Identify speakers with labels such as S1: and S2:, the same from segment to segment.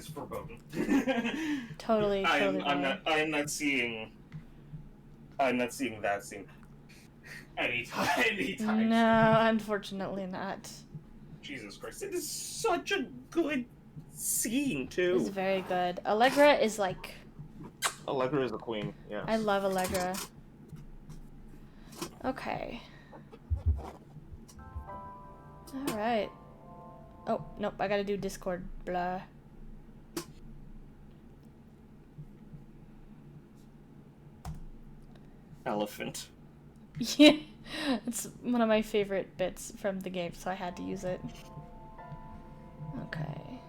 S1: is foreboding.
S2: Totally.
S1: I'm not seeing that scene anytime.
S2: No, unfortunately not.
S1: Jesus Christ, it is such a good scene too.
S2: It's very good. Allegra is like...
S1: Allegra is the queen, yes.
S2: I love Allegra. Okay. Alright. Oh, nope, I gotta do Discord. Blah.
S1: Elephant.
S2: Yeah. It's one of my favorite bits from the game, so I had to use it. Okay.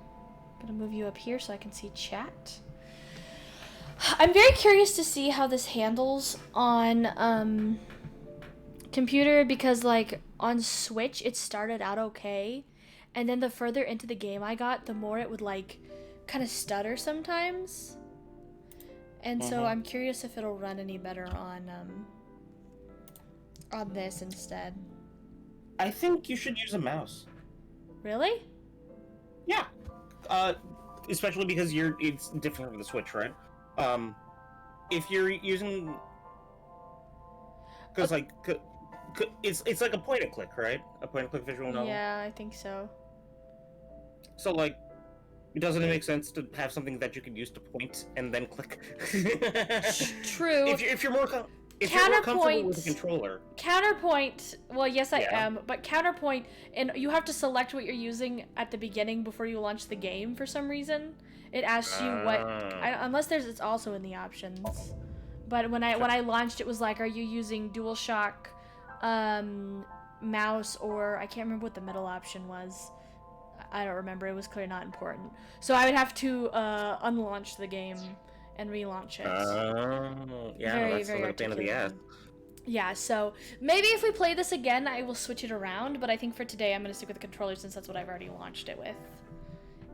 S2: Gonna move you up here so I can see chat. I'm very curious to see how this handles on computer, because like on Switch it started out okay, and then the further into the game I got, the more it would like kind of stutter sometimes. And so I'm curious if it'll run any better on this instead.
S1: I think you should use a mouse.
S2: Really?
S1: Yeah. Especially because it's different from the Switch, right? If you're using, because like it's like a point and click, right? A point and click visual novel.
S2: Yeah, I think so.
S1: So like, doesn't it make sense to have something that you can use to point and then click?
S2: True.
S1: If you're more comfortable with the controller.
S2: Counterpoint. Well, yes, I am, but counterpoint, and you have to select what you're using at the beginning before you launch the game for some reason. It asks you what, unless it's also in the options. But when I launched, it was like, are you using DualShock, mouse, or I can't remember what the middle option was. I don't remember. It was clearly not important. So I would have to unlaunch the game and relaunch it.
S1: Yeah, that's a little pain in the ass.
S2: Yeah, so maybe if we play this again, I will switch it around, but I think for today I'm going to stick with the controller since that's what I've already launched it with.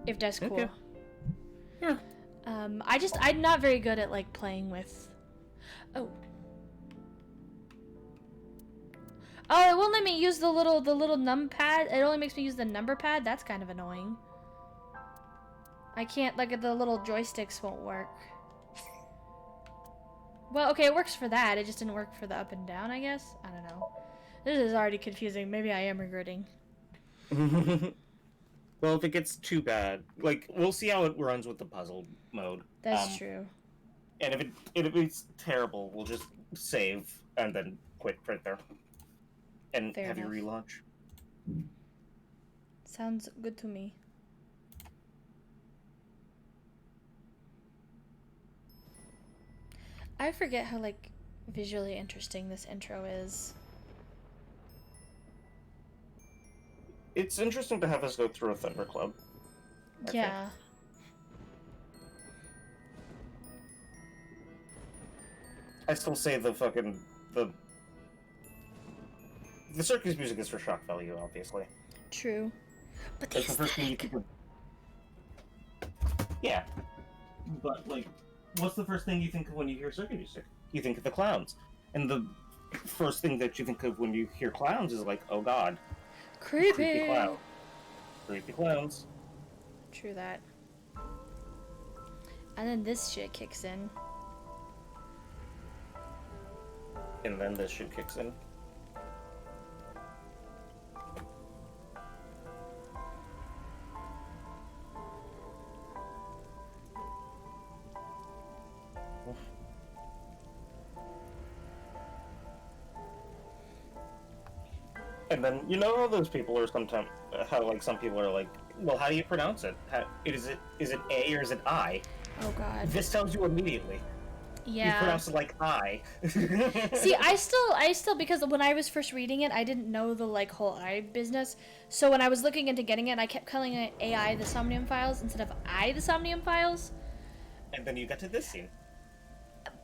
S2: If that's cool.
S1: Okay. Yeah.
S2: I'm not very good at, like, playing with... Oh, it won't let me use the little numpad. It only makes me use the number pad. That's kind of annoying. I can't, like, the little joysticks won't work. Well, okay, it works for that. It just didn't work for the up and down, I guess. I don't know. This is already confusing. Maybe I am regretting.
S1: Well, if it gets too bad, like, we'll see how it runs with the puzzle mode.
S2: That's true.
S1: And if it's terrible, we'll just save and then quit right there. And
S2: Fair
S1: have
S2: enough.
S1: you relaunch.
S2: Sounds good to me. I forget how, like, visually interesting this intro is.
S1: It's interesting to have us go through a thundercloud.
S2: Yeah.
S1: I still say the circus music is for shock value, obviously.
S2: True. But
S1: That's the first thing you think of. Yeah. But, like, what's the first thing you think of when you hear circus music? You think of the clowns. And the first thing that you think of when you hear clowns is like, oh god.
S2: Creepy
S1: clown. Creepy clowns.
S2: True that. And then this shit kicks in.
S1: And then this shit kicks in. And then, you know how those people are sometimes, how, like, some people are like, well, how do you pronounce it? Is it A or is it I?
S2: Oh god.
S1: This tells you immediately.
S2: Yeah.
S1: You pronounce it like I.
S2: See, I still, because when I was first reading it, I didn't know the, like, whole I business. So when I was looking into getting it, I kept calling it AI the Somnium Files instead of I the Somnium Files.
S1: And then you got to this scene.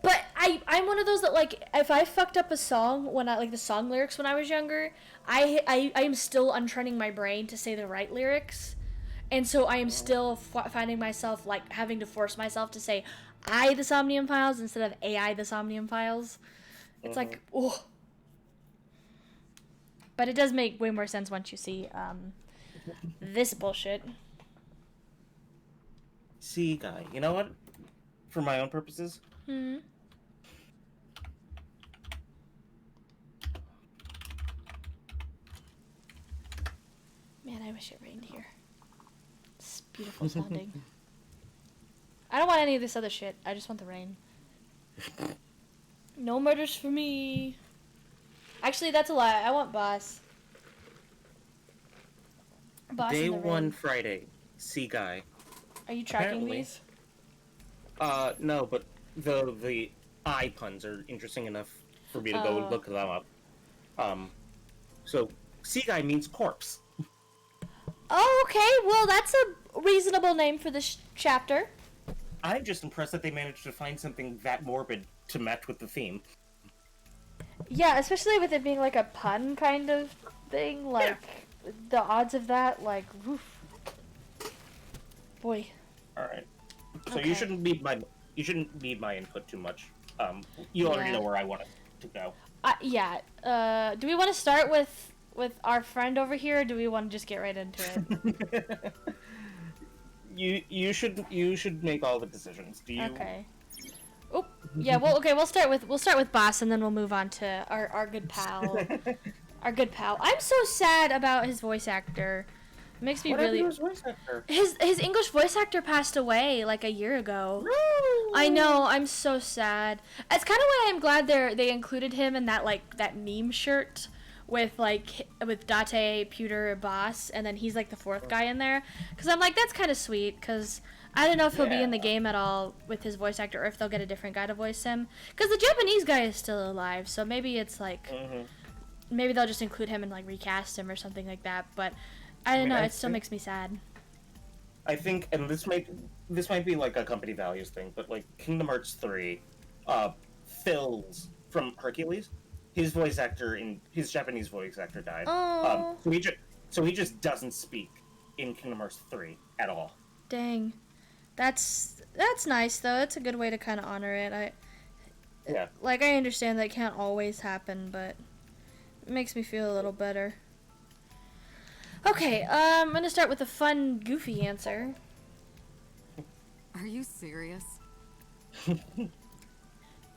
S2: But I'm one of those that, like, if I fucked up a song when I, like, the song lyrics when I was younger, I am still untraining my brain to say the right lyrics. And so I am still finding myself, like, having to force myself to say I the Somnium Files instead of AI the Somnium Files. It's like, oh. But it does make way more sense once you see this bullshit.
S1: sea guy. You know what? For my own purposes,
S2: Hmm. Man, I wish it rained here. It's beautiful sounding. I don't want any of this other shit. I just want the rain. No murders for me. Actually, that's a lie. I want boss. Boss
S1: day
S2: in the
S1: one
S2: rain.
S1: Friday, sea guy.
S2: Are you tracking
S1: Apparently.
S2: these?
S1: No, but the eye puns are interesting enough for me to go
S2: Oh.
S1: look them up. So sea guy means corpse.
S2: Oh, okay. Well, that's a reasonable name for this chapter.
S1: I'm just impressed that they managed to find something that morbid to match with the theme.
S2: Yeah, especially with it being like a pun kind of thing. Like, the odds of that, like, woof. Boy.
S1: All right. So
S2: Okay.
S1: you shouldn't need my input too much. You already
S2: Yeah.
S1: know where I want it to go.
S2: Yeah. Do we want to start with our friend over here, or do we want to just get right into it?
S1: You should make all the decisions. Do you?
S2: Okay. Oh, yeah. Well, okay. We'll start with boss, and then we'll move on to our good pal. Our good pal. I'm so sad about his voice actor. It makes me
S1: What happened
S2: really.
S1: to his voice actor?
S2: His English voice actor passed away like a year ago.
S1: No!
S2: I know. I'm so sad. It's kind of why I'm glad they included him in that that meme shirt with Date, Pewter, Boss, and then he's like the fourth guy in there. Because I'm like, that's kind of sweet. Because I don't know if he'll be in the game at all with his voice actor, or if they'll get a different guy to voice him. Because the Japanese guy is still alive, so maybe it's like maybe they'll just include him and like recast him or something like that. But I don't know. It still makes me sad.
S1: I think, and this might be like a company values thing, but like Kingdom Hearts 3, Phil's from Hercules, his Japanese voice actor died.
S2: Oh.
S1: So he just doesn't speak in Kingdom Hearts 3 at all.
S2: Dang. That's nice though. That's a good way to kind of honor it.
S1: Yeah.
S2: Like, I understand that can't always happen, but it makes me feel a little better. Okay, I'm gonna start with a fun, goofy answer.
S3: Are you serious?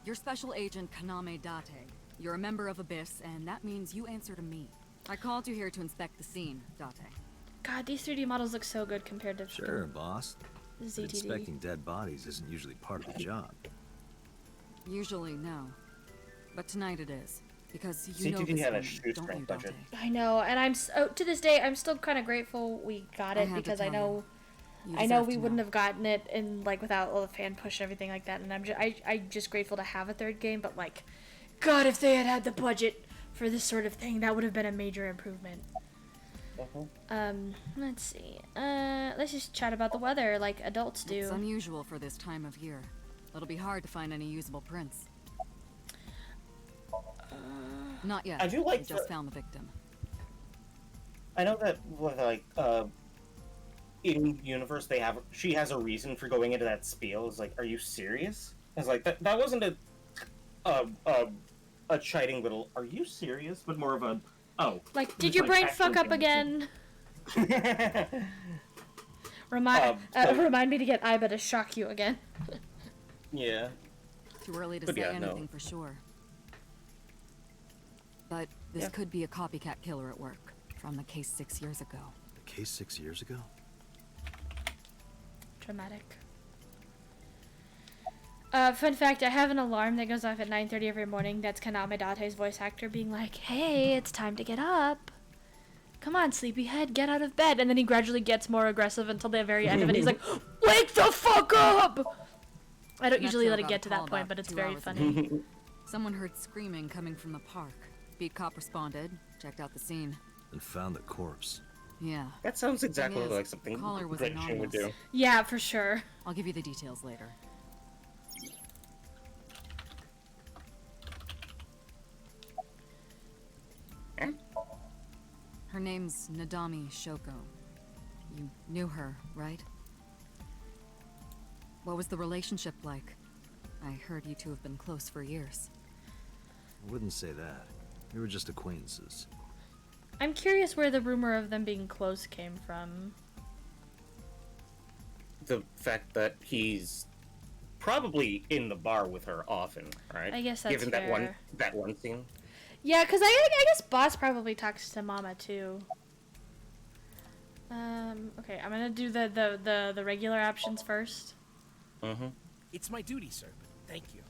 S3: You're Special Agent Kaname Date. You're a member of Abyss, and that means you answer to me. I called you here to inspect the scene, Date.
S2: God, these 3D models look so good compared to
S4: Sure, boss.
S2: the
S4: But
S2: ZTD.
S4: inspecting dead bodies isn't usually part of the job.
S3: Usually, no. But tonight it is. Because you know
S1: CTD
S3: this
S1: had a
S3: one,
S1: shoestring
S3: don't you,
S1: budget.
S3: Date?
S2: I know, and to this day, I'm still kind of grateful we got
S3: I
S2: it
S3: had to
S2: because I
S3: tell
S2: know.
S3: You
S2: I know
S3: deserve
S2: we
S3: to
S2: wouldn't have gotten it without all the fan push and everything like that, and I'm just grateful to have a third game. But like, God, if they had the budget for this sort of thing, that would have been a major improvement. Let's see. Let's just chat about the weather like adults do.
S3: It's unusual for this time of year. It'll be hard to find any usable prints. Not yet.
S1: I do like
S3: We just
S1: the-
S3: found the victim.
S1: I know that in universe she has a reason for going into that spiel. It's like, are you serious? It's like that wasn't a chiding little "are you serious?" but more of a
S2: Like,
S1: this
S2: did your
S1: might
S2: brain
S1: actually
S2: fuck up
S1: be-
S2: again?
S1: so-
S2: Remind me to get Iba to shock you again.
S1: Yeah.
S3: Too early to
S1: But
S3: say
S1: yeah, no.
S3: anything for sure. But this
S1: Yeah.
S3: could be a copycat killer at work from the case 6 years ago.
S4: The case 6 years ago?
S2: Dramatic. Fun fact, I have an alarm that goes off at 9:30 every morning. That's Kaname Date's voice actor being like, hey, it's time to get up. Come on, sleepyhead, get out of bed. And then he gradually gets more aggressive until the very end of it. He's like, wake the fuck up! I don't usually
S3: Metro
S2: let it
S3: got
S2: get
S3: a
S2: to that
S3: call
S2: point,
S3: about
S2: but it's
S3: 2
S2: very
S3: hours
S2: funny.
S3: ago. Someone heard screaming coming from the park. Beat cop responded, checked out the scene.
S4: And found the corpse.
S3: Yeah,
S1: That sounds exactly
S3: is,
S1: like something
S3: caller was
S1: British would do.
S3: anonymous.
S2: Yeah, for sure.
S3: I'll give you the details later. Her name's Nadami Shoko. You knew her, right? What was the relationship like? I heard you two have been close for years.
S4: I wouldn't say that. We were just acquaintances.
S2: I'm curious where the rumor of them being close came from.
S1: the fact that he's probably in the bar with her often, right?
S2: I guess that's
S1: given
S2: fair.
S1: that one scene.
S2: Yeah, because I guess Boss probably talks to Mama too. Okay, I'm gonna do the regular options first.
S1: Mm-hmm.
S5: It's my duty, sir. Thank you.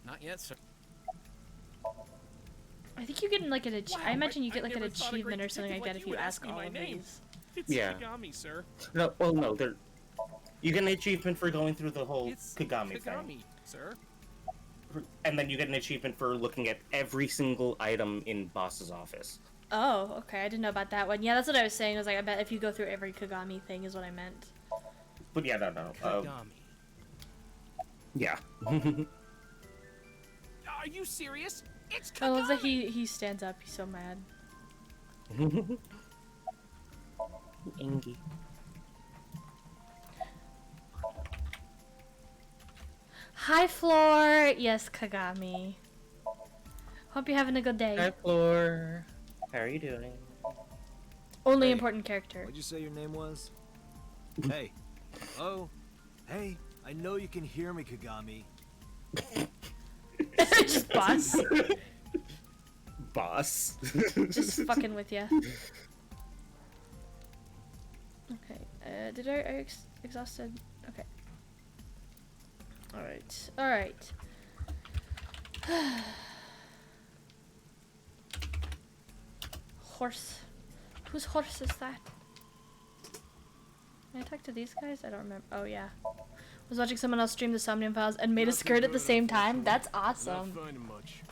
S5: Not yet, sir.
S2: I think you get like an
S5: Wow,
S2: I imagine you
S5: I
S2: get like an
S5: never thought a great
S2: achievement or something like
S5: detective
S2: that
S5: like
S2: if
S5: you
S2: you
S5: would
S2: ask
S5: ask me
S2: all
S5: my
S2: of
S5: name.
S2: these.
S5: It's
S1: Yeah.
S5: Kagami, sir.
S1: No, well, no, you get an achievement for going through the whole
S5: It's
S1: Kagami thing.
S5: sir.
S1: And then you get an achievement for looking at every single item in Boss's office.
S2: Oh, okay, I didn't know about that one. Yeah, that's what I was saying. I was like, I bet if you go through every Kagami thing is what I meant.
S1: But yeah, no.
S5: Kagami.
S1: Yeah.
S5: Are you serious? It's Kagami!
S2: I love that he stands up. He's so mad.
S1: Engie.
S2: Hi, Floor. Yes, Kagami. Hope you're having a good day.
S1: Hi, Floor. How are you doing?
S2: Only
S4: Hey,
S2: important character.
S4: What'd you say your name was? Hey. Oh. Hey, I know you can hear me, Kagami.
S2: Just Boss.
S1: Boss.
S2: Just fucking with ya. Okay. Did I exhausted? Okay. Alright. Alright. Horse. Whose horse is that? Can I talk to these guys? I don't remember. Oh, yeah. Was watching someone else stream the Somnium files and made a skirt at the same time. That's awesome.
S5: much.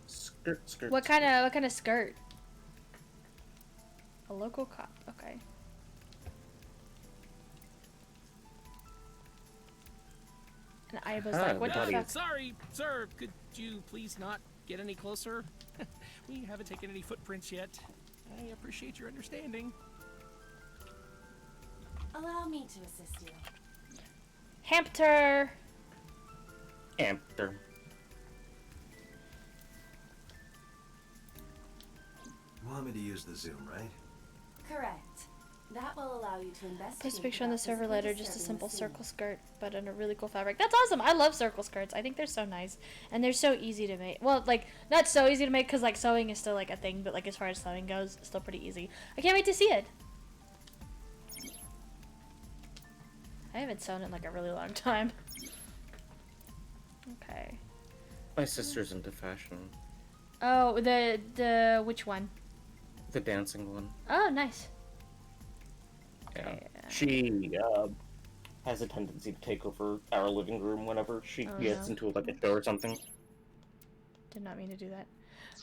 S1: Skirt.
S2: What kind of skirt? A local cop. Okay. And I was like, what the
S1: buddy.
S2: fuck?
S5: Sorry, sir. Could you please not get any closer? We haven't taken any footprints yet. I appreciate your understanding.
S6: Allow me to assist you.
S2: Hampter.
S1: Amper.
S4: You want me to use the Zoom, right?
S6: Correct. That will allow you to investigate.
S2: Post a picture on the
S6: without
S2: server
S6: physically
S2: later, just a
S6: disturbing
S2: simple
S6: the scene.
S2: circle skirt, but in a really cool fabric. That's awesome. I love circle skirts. I think they're so nice, and they're so easy to make. Well, like not so easy to make because like sewing is still like a thing, but like as far as sewing goes, it's still pretty easy. I can't wait to see it. I haven't sewn in like a really long time. Okay.
S1: My sister's into fashion.
S2: Oh, the which one?
S1: The dancing one.
S2: Oh, nice.
S1: Yeah.
S2: Okay.
S1: She has a tendency to take over our living room whenever she
S2: Oh,
S1: gets
S2: no.
S1: into like a show or something.
S2: Did not mean to do that.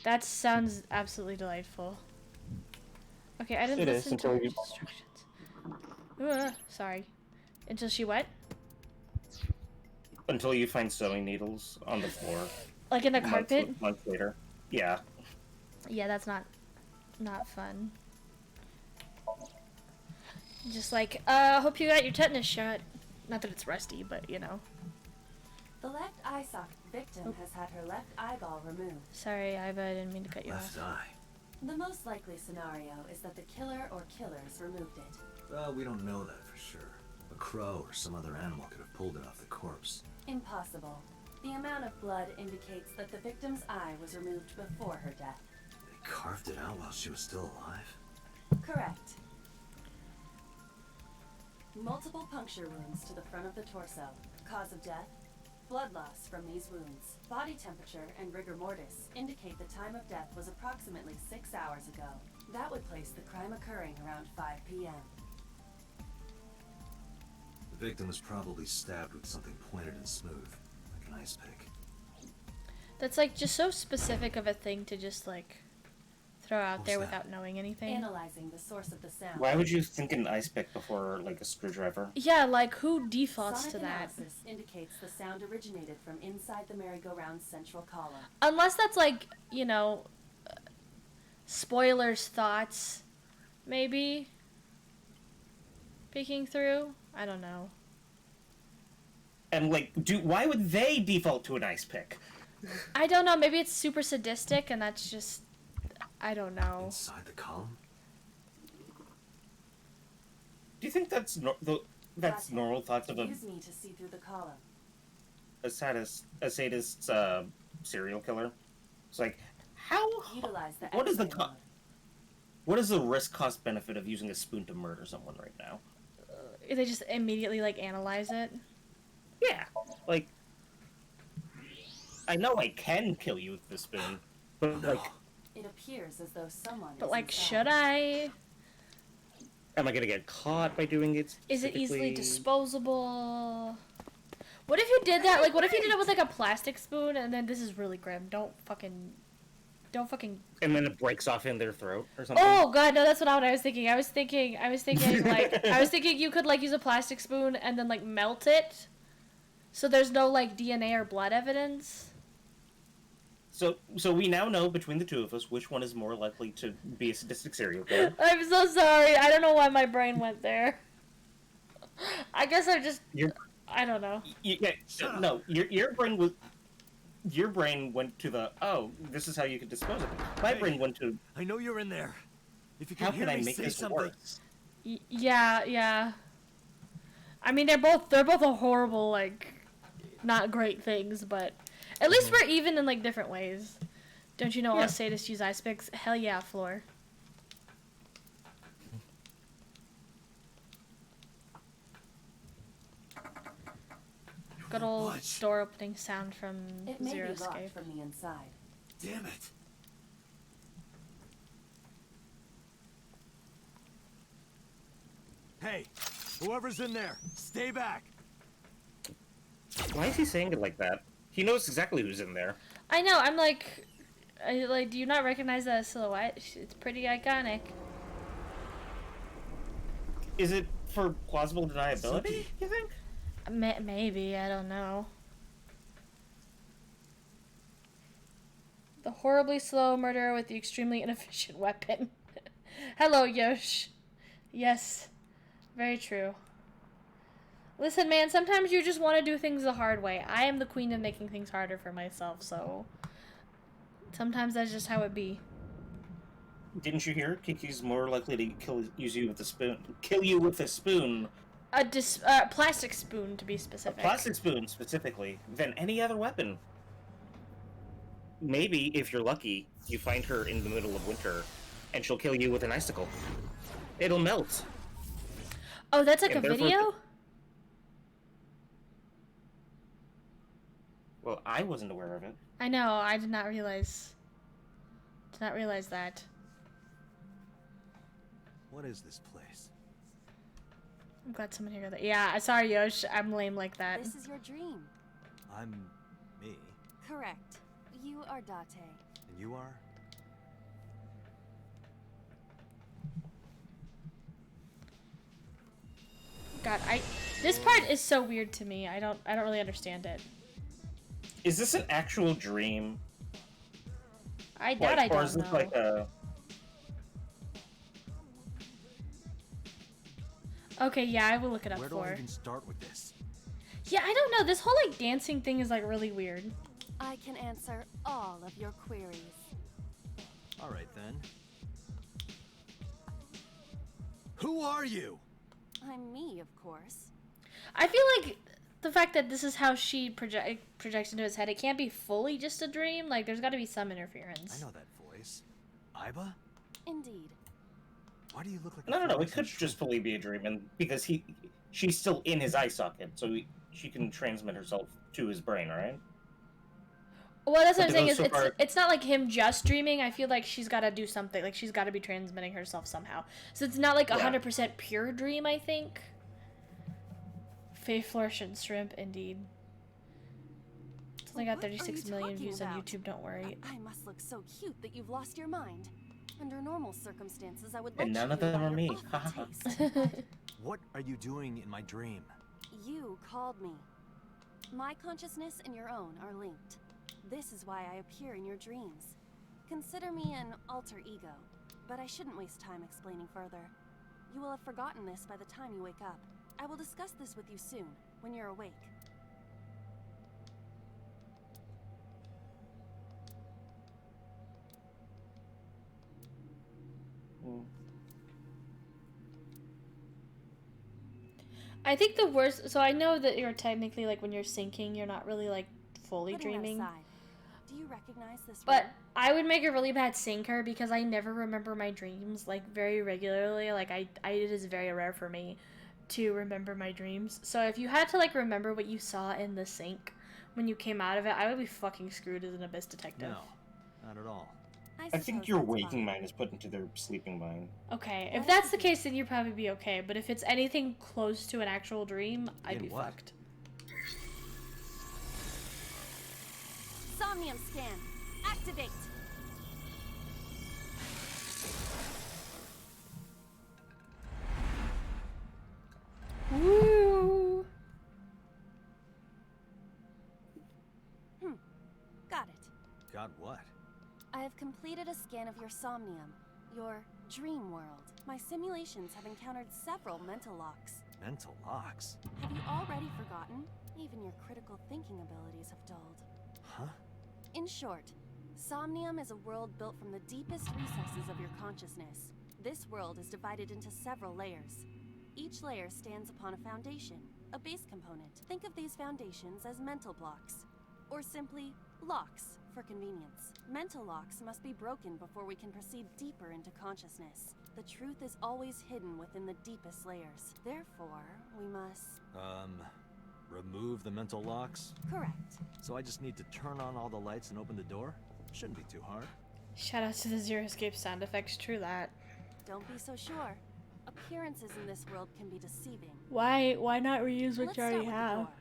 S2: That sounds absolutely delightful. Okay, I didn't
S1: It is
S2: listen to
S1: until
S2: her
S1: you-
S2: instructions. Sorry. Until she what?
S1: Until you find sewing needles on the floor.
S2: Like in the carpet?
S1: Months later. Yeah.
S2: Yeah, that's not fun. Just like, hope you got your tetanus shot. Not that it's rusty, but you know.
S6: The left eye socket victim has had her left eyeball removed.
S2: Sorry, Iva, I didn't mean to cut you
S4: Left
S2: off.
S4: eye.
S6: The most likely scenario is that the killer or killers removed it.
S4: Well, we don't know that for sure. A crow or some other animal could have pulled it off the corpse.
S6: Impossible. The amount of blood indicates that the victim's eye was removed before her death.
S4: They carved it out while she was still alive?
S6: Correct. Multiple puncture wounds to the front of the torso. Cause of death? Blood loss from these wounds. Body temperature and rigor mortis indicate the time of death was approximately 6 hours ago. That would place the crime occurring around 5 p.m.
S4: The victim was probably stabbed with something pointed and smooth, like an ice pick.
S2: That's like just so specific of a thing to just like throw out
S4: What's
S2: there
S4: that?
S2: without knowing anything.
S6: Analyzing the source of the sound.
S1: Why would you think an ice pick before like a screwdriver?
S2: Yeah, like who defaults
S6: Sonic
S2: to that?
S6: analysis indicates the sound originated from inside the merry-go-round's central column.
S2: Unless that's like, you know, spoilers thoughts, maybe peeking through. I don't know.
S1: And like, why would they default to an ice pick?
S2: I don't know. Maybe it's super sadistic, and that's just I don't know.
S4: Inside the column?
S1: Do you think that's that's
S6: Date,
S1: normal thoughts of
S6: use me to see through the column.
S1: a sadist serial killer? It's like, how?
S6: Utilize the
S1: What is the
S6: X-ray mode.
S1: what is the risk cost benefit of using a spoon to murder someone right now?
S2: They just immediately like analyze it.
S1: Yeah, like I know I can kill you with the spoon, but like,
S6: It appears as though someone
S2: But
S6: is
S2: like,
S6: inside.
S2: should I?
S1: am I gonna get caught by doing it?
S2: Is it easily
S1: specifically?
S2: disposable? What if you did that? Like, what if you did it with like a plastic spoon and then this is really grim? Don't fucking.
S1: And then it breaks off in their throat or something.
S2: Oh god, no, that's what I was thinking. I was thinking like I was thinking you could like use a plastic spoon and then like melt it, so there's no like DNA or blood evidence.
S1: So we now know between the two of us which one is more likely to be a sadistic serial killer.
S2: I'm so sorry. I don't know why my brain went there. I guess I don't know.
S1: No, your brain went to the, oh, this is how you could dispose of it. My brain went to,
S4: I know you're in there. If you can
S1: how
S4: hear
S1: can I
S4: me,
S1: make
S4: say
S1: this
S4: something.
S1: worse?
S2: Yeah. I mean, they're both a horrible, like, not great things, but at least we're even in like different ways. Don't you know all sadists use ice picks? Hell yeah, Floor. Good old
S4: What?
S2: door opening sound from
S6: It may
S2: Zero
S6: be locked
S2: Escape.
S6: from the inside.
S4: Damn it. Hey, whoever's in there, stay back.
S1: Why is he saying it like that? He knows exactly who's in there.
S2: I know. I'm like, do you not recognize that silhouette? It's pretty iconic.
S1: Is it for plausible deniability, you think?
S2: Maybe, I don't know. The horribly slow murderer with the extremely inefficient weapon. Hello, Yosh. Yes, very true. Listen, man, sometimes you just want to do things the hard way. I am the queen of making things harder for myself, so sometimes that's just how it be.
S1: Didn't you hear? Kiki's more likely to kill you with a spoon. Kill you with a spoon.
S2: A plastic spoon, to be
S1: A
S2: specific.
S1: plastic spoon, specifically, than any other weapon. Maybe, if you're lucky, you find her in the middle of winter, and she'll kill you with an icicle. It'll melt.
S2: Oh, that's like
S1: And
S2: a
S1: therefore-
S2: video?
S1: Well, I wasn't aware of it.
S2: I know, I did not realize. Did not realize that.
S4: What is this place?
S2: I'm glad someone here got that. Yeah, sorry, Yosh. I'm lame like that.
S6: This is your dream.
S4: I'm me,
S6: Correct. You are Date.
S4: and you are?
S2: God, this part is so weird to me. I don't really understand it.
S1: Is this an actual dream?
S2: I
S1: Or
S2: don't
S1: is this
S2: know.
S1: like a...
S2: Okay, yeah, I will look it up
S4: Where do I
S2: for.
S4: even start with this?
S2: Yeah, I don't know. This whole like dancing thing is like really weird.
S6: I can answer all of your queries.
S4: All right then. Who are you?
S6: I'm me, of course.
S2: I feel like the fact that this is how she projects into his head, it can't be fully just a dream. Like, there's got to be some interference.
S4: I know that voice. Iba?
S6: Indeed.
S4: Why do you look like a
S1: No, it could
S4: fluorescent
S1: just
S4: shrimp?
S1: fully be a dream, and because she's still in his eye socket, so she can transmit herself to his brain, right?
S2: Well, that's what
S1: But
S2: I'm saying
S1: the
S2: is
S1: most part-
S2: it's not like him just dreaming. I feel like she's got to do something. Like, she's got to be transmitting herself somehow. So it's not like
S1: Yeah.
S2: 100% pure dream, I think. Faye Fluorescent Shrimp, indeed. It's only got
S6: What are you
S2: 36 million
S6: talking
S2: views on
S6: about?
S2: YouTube, don't worry.
S6: I must look so cute that you've lost your mind. Under normal circumstances, I would
S1: And
S6: let
S1: none
S6: you
S1: of them
S6: by
S1: are
S6: your
S1: me.
S6: awful
S1: Ha, ha, ha.
S6: taste.
S4: What are you doing in my dream?
S6: You called me. My consciousness and your own are linked. This is why I appear in your dreams. Consider me an alter ego, but I shouldn't waste time explaining further. You will have forgotten this by the time you wake up. I will discuss this with you soon, when you're awake.
S2: I think the worst. So I know that you're technically like when you're sinking, you're not really like fully
S6: Putting that
S2: dreaming.
S6: aside, do you recognize this
S2: But
S6: room?
S2: I would make a really bad sinker because I never remember my dreams like very regularly. Like it is very rare for me to remember my dreams. So if you had to like remember what you saw in the sink when you came out of it, I would be fucking screwed as an abyss detective.
S4: No, not at all.
S1: I think
S6: suppose
S1: your
S6: that's
S1: waking
S6: fine.
S1: mind is put into their sleeping mind.
S2: Okay,
S6: That
S2: if that's
S6: is
S2: the
S6: good.
S2: case, then you'd probably be okay. But if it's anything close to an actual dream, I'd
S4: In
S2: be
S4: what?
S2: fucked.
S6: Somnium scan. Activate.
S2: Woo!
S6: Got it.
S4: Got what?
S6: I have completed a scan of your Somnium, your dream world. My simulations have encountered several mental locks.
S4: Mental locks?
S6: Have you already forgotten? Even your critical thinking abilities have dulled.
S4: Huh?
S6: In short, Somnium is a world built from the deepest recesses of your consciousness. This world is divided into several layers. Each layer stands upon a foundation, a base component. Think of these foundations as mental blocks, or simply locks for convenience. Mental locks must be broken before we can proceed deeper into consciousness. The truth is always hidden within the deepest layers. Therefore, we must...
S4: Remove the mental locks?
S6: Correct.
S4: So I just need to turn on all the lights and open the door? Shouldn't be too hard.
S2: Shout out to the Zero Escape sound effects. True that.
S6: Don't be so sure. Appearances in this world can be deceiving.
S2: Why not reuse what
S6: Let's
S2: you
S6: start
S2: already
S6: with
S2: have?
S6: the door.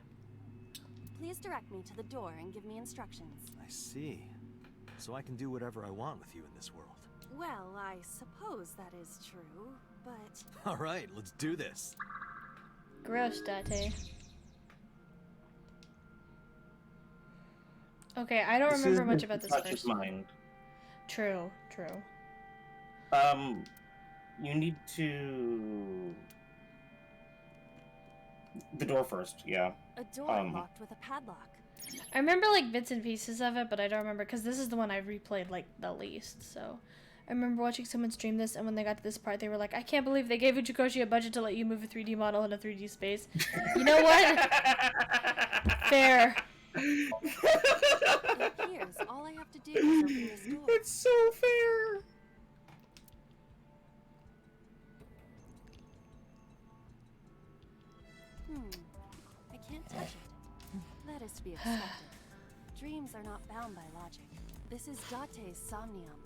S6: Please direct me to the door and give me instructions.
S4: I see. So I can do whatever I want with you in this world.
S6: Well, I suppose that is true, but...
S4: All right, let's do this.
S2: Gross, Date. Okay, I don't remember much about this
S1: Conscious
S2: first.
S1: mind.
S2: True.
S1: You need to... The door first, yeah.
S6: A door locked with a padlock.
S2: I remember like bits and pieces of it, but I don't remember because this is the one I've replayed like the least. So I remember watching someone stream this, and when they got to this part, they were like, "I can't believe they gave Uchikoshi a budget to let you move a 3D model in a 3D space." You know what? Fair.
S6: It appears all I have to do is open this door.
S1: It's so fair!
S6: I can't touch it. That is to be expected. Dreams are not bound by logic. This is Date's Somnium,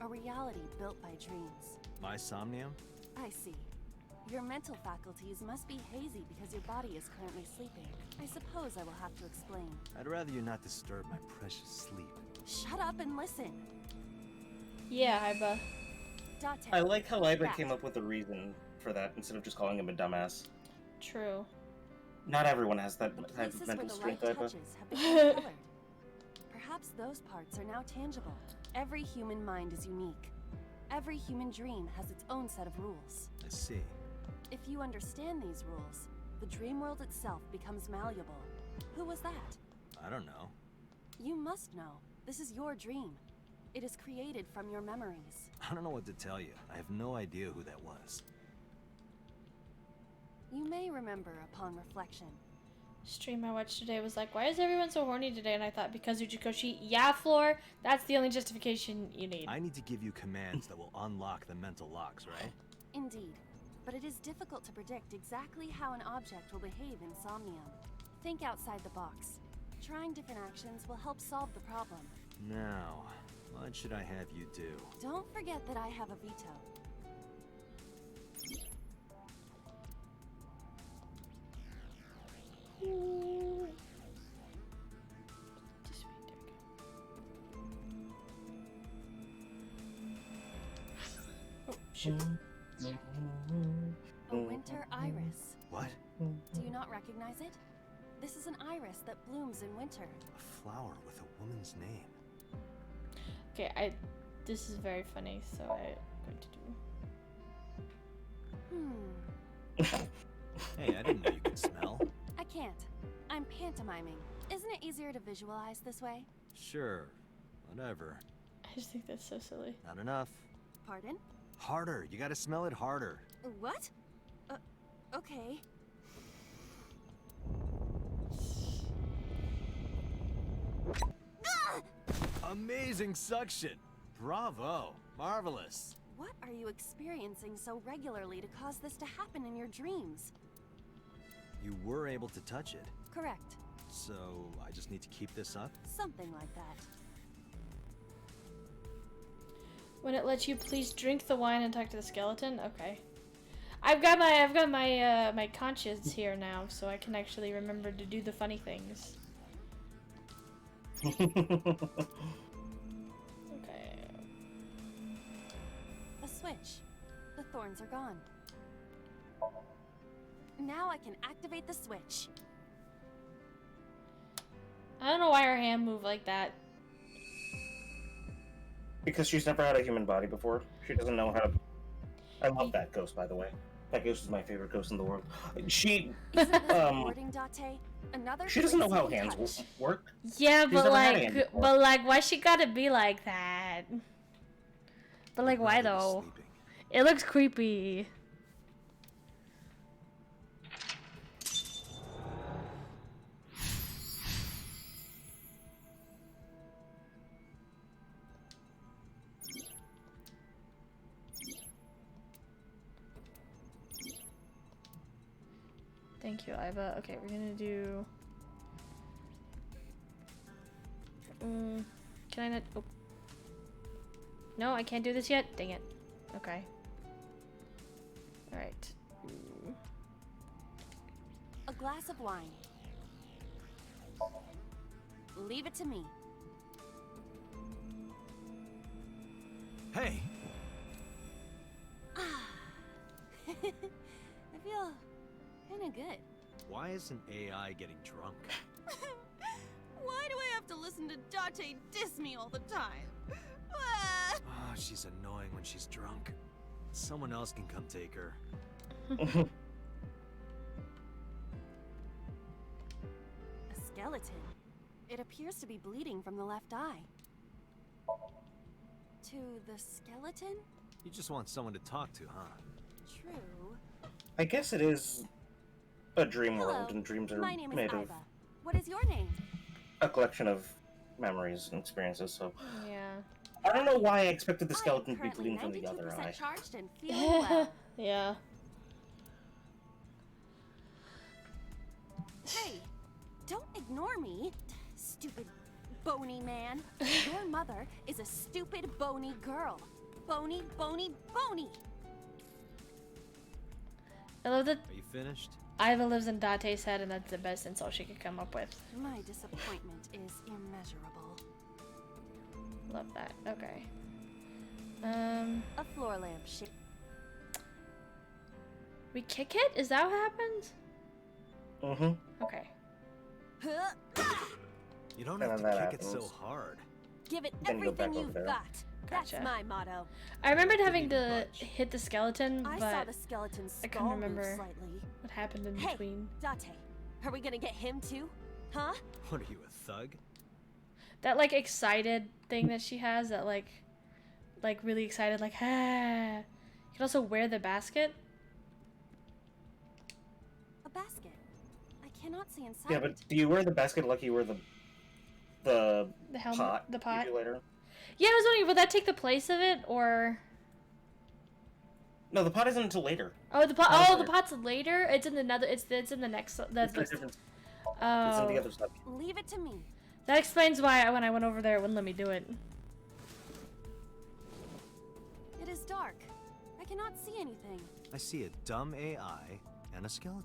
S6: a reality built by dreams.
S4: My Somnium?
S6: I see. Your mental faculties must be hazy because your body is currently sleeping. I suppose I will have to explain.
S4: I'd rather you not disturb my precious sleep.
S6: Shut up and listen.
S2: Yeah, Iba.
S6: Date.
S1: I like how Iba
S6: Rat.
S1: came up with a reason for that instead of just calling him a dumbass.
S2: True.
S1: Not everyone has that
S6: The
S1: type
S6: places
S1: of
S6: where
S1: mental
S6: the light
S1: strength, Iba.
S6: touches have become colored. Perhaps those parts are now tangible. Every human mind is unique. Every human dream has its own set of rules.
S4: I see.
S6: If you understand these rules, the dream world itself becomes malleable. Who was that?
S4: I don't know.
S6: You must know. This is your dream. It is created from your memories.
S4: I don't know what to tell you. I have no idea who that was.
S6: You may remember upon reflection.
S2: Stream I watched today was like, why is everyone so horny today? And I thought, because Uchikoshi, yeah, Floor, that's the only justification you need.
S4: I need to give you commands that will unlock the mental locks, right?
S6: Indeed. But it is difficult to predict exactly how an object will behave in Somnium. Think outside the box. Trying different actions will help solve the problem.
S4: Now, what should I have you do?
S6: Don't forget that I have a veto.
S2: Just wait, there we go. Oh, shit.
S6: A winter iris.
S4: What?
S6: Do you not recognize it? This is an iris that blooms in winter.
S4: A flower with a woman's name.
S2: Okay, this is very funny, so I'm going to do...
S4: Hey, I didn't know you could smell.
S6: I can't. I'm pantomiming. Isn't it easier to visualize this way?
S4: Sure. Whatever.
S2: I just think that's so silly.
S4: Not enough.
S6: Pardon?
S4: Harder. You gotta smell it harder.
S6: What? Okay.
S4: Amazing suction. Bravo. Marvelous.
S6: What are you experiencing so regularly to cause this to happen in your dreams?
S4: You were able to touch it.
S6: Correct.
S4: So I just need to keep this up?
S6: Something like that.
S2: When it lets you please drink the wine and talk to the skeleton? Okay. I've got my conscience here now, so I can actually remember to do the funny things. Okay.
S6: A switch. The thorns are gone. Now I can activate the switch.
S2: I don't know why her hand moved like that.
S1: Because she's never had a human body before. She doesn't know how to... I love that ghost, by the way. That ghost is my favorite ghost in the world. She...
S6: Isn't this rewarding, Date? Another
S1: She doesn't know how
S6: place to
S1: hands
S6: touch.
S1: work.
S2: Yeah,
S1: She's
S2: but
S1: never had a hand before.
S2: why she gotta be like that? But like, why though?
S4: Sleeping.
S2: It looks creepy. Thank you, Iva. Okay, we're gonna do... can I not... Oh. No, I can't do this yet? Dang it. Okay. Alright.
S6: A glass of wine. Leave it to me.
S4: Hey!
S6: I feel kinda good.
S4: Why isn't AI getting drunk?
S6: Why do I have to listen to Date diss me all the time?
S4: Oh, she's annoying when she's drunk. Someone else can come take her.
S6: A skeleton. It appears to be bleeding from the left eye. To the skeleton?
S4: You just want someone to talk to, huh?
S6: True.
S1: I guess it is a dream
S6: Hello.
S1: world, and dreams are
S6: My name is
S1: made of
S6: Iva. What is your name?
S1: a collection of memories and experiences, so...
S2: Yeah.
S1: I don't know why I expected the
S6: I am
S1: skeleton to be
S6: currently
S1: bleeding from the other
S6: 92%
S1: eye.
S6: charged and feeling well.
S2: Yeah.
S6: Hey, don't ignore me, stupid bony man. Your mother is a stupid bony girl. Bony, bony, bony.
S2: I love that
S4: Are you finished?
S2: Iva lives in Date's head, and that's the best insult she could come up with.
S6: My disappointment is immeasurable.
S2: Love that. Okay.
S6: A floor lamp shape.
S2: We kick it? Is that what happens?
S1: Mm-hmm.
S2: Okay.
S4: You don't
S1: And
S4: have to
S1: then that
S4: kick it so
S1: happens.
S4: hard.
S6: Give it
S1: Then you go
S6: everything
S1: back over
S6: you've
S1: there.
S6: got. That's
S2: Gotcha.
S6: my motto.
S2: I remembered
S4: Didn't
S2: having
S4: even
S2: to
S4: budge.
S2: hit the skeleton,
S6: I saw
S2: but
S6: the skeleton's
S2: I couldn't
S6: skull move
S2: remember.
S6: slightly.
S2: what happened in
S6: Hey,
S2: between?
S6: Date, are we gonna get him too? Huh?
S4: What are you, a thug?
S2: That like excited thing that she has, that like really excited, like ah. You can also wear the basket.
S6: A basket. I cannot see inside.
S1: Yeah, but do you wear the basket like you wear the
S2: The helmet,
S1: pot?
S2: the pot.
S1: You do later?
S2: Yeah, I was wondering, would that take the place of it, or?
S1: No, the pot isn't until later.
S2: Oh, the pot.
S1: Pot is
S2: Oh, the
S1: later.
S2: pot's later. It's in another. It's in the next.
S1: It's
S2: That's
S1: a different. It's in
S2: oh.
S1: the other stuff.
S6: Leave it to me.
S2: That explains why when I went over there, it wouldn't let me do it.
S6: It is dark. I cannot see anything.
S4: I see a dumb AI and a skeleton.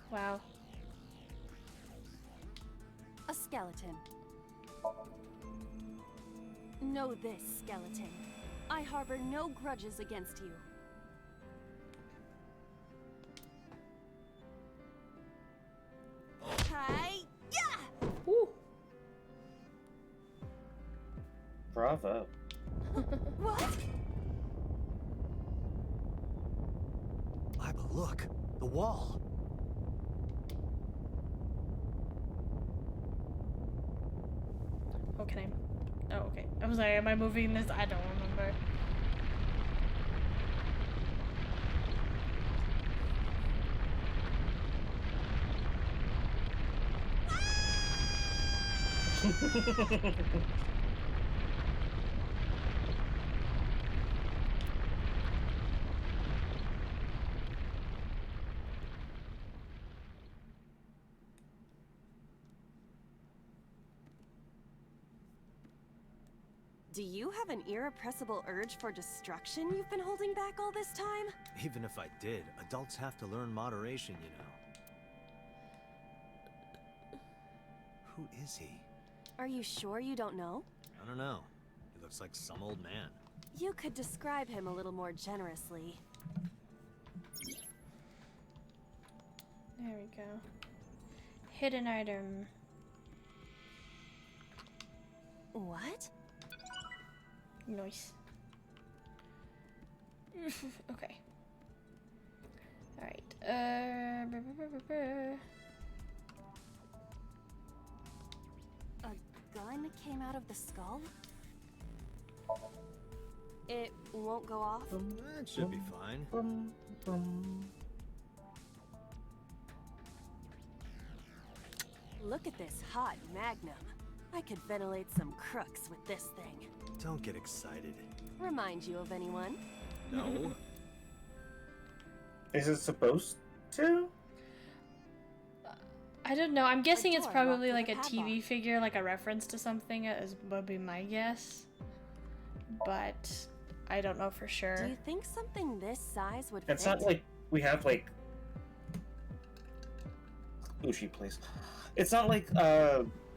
S2: Wow.
S6: A skeleton. Know this, skeleton. I harbor no grudges against you. Hi! Yeah!
S2: Woo.
S1: Bravo.
S6: What?
S4: Iba, look! The wall!
S2: Oh, can I? Oh, okay. I was like, am I moving this? I don't remember.
S6: Do you have an irrepressible urge for destruction you've been holding back all this time?
S4: Even if I did, adults have to learn moderation, you know. Who is he?
S6: Are you sure you don't know?
S4: I don't know. He looks like some old man.
S6: You could describe him a little more generously.
S2: There we go. Hidden item.
S6: What?
S2: Nice. Okay. Alright.
S6: A gun came out of the skull? It won't go off?
S4: That should be fine.
S6: Look at this hot magnum. I could ventilate some crooks with this thing.
S4: Don't get excited.
S6: Remind you of anyone?
S4: No.
S1: Is it supposed to?
S2: I don't know. I'm guessing it's
S6: door
S2: probably
S6: locked
S2: like
S6: with
S2: a
S6: a
S2: TV
S6: padlock.
S2: figure, like a reference to something, is would be my guess. But I don't know for
S6: Do
S2: sure.
S6: you think something this size would
S1: It's
S6: fit?
S1: not like we have like. Ushi, please. It's not like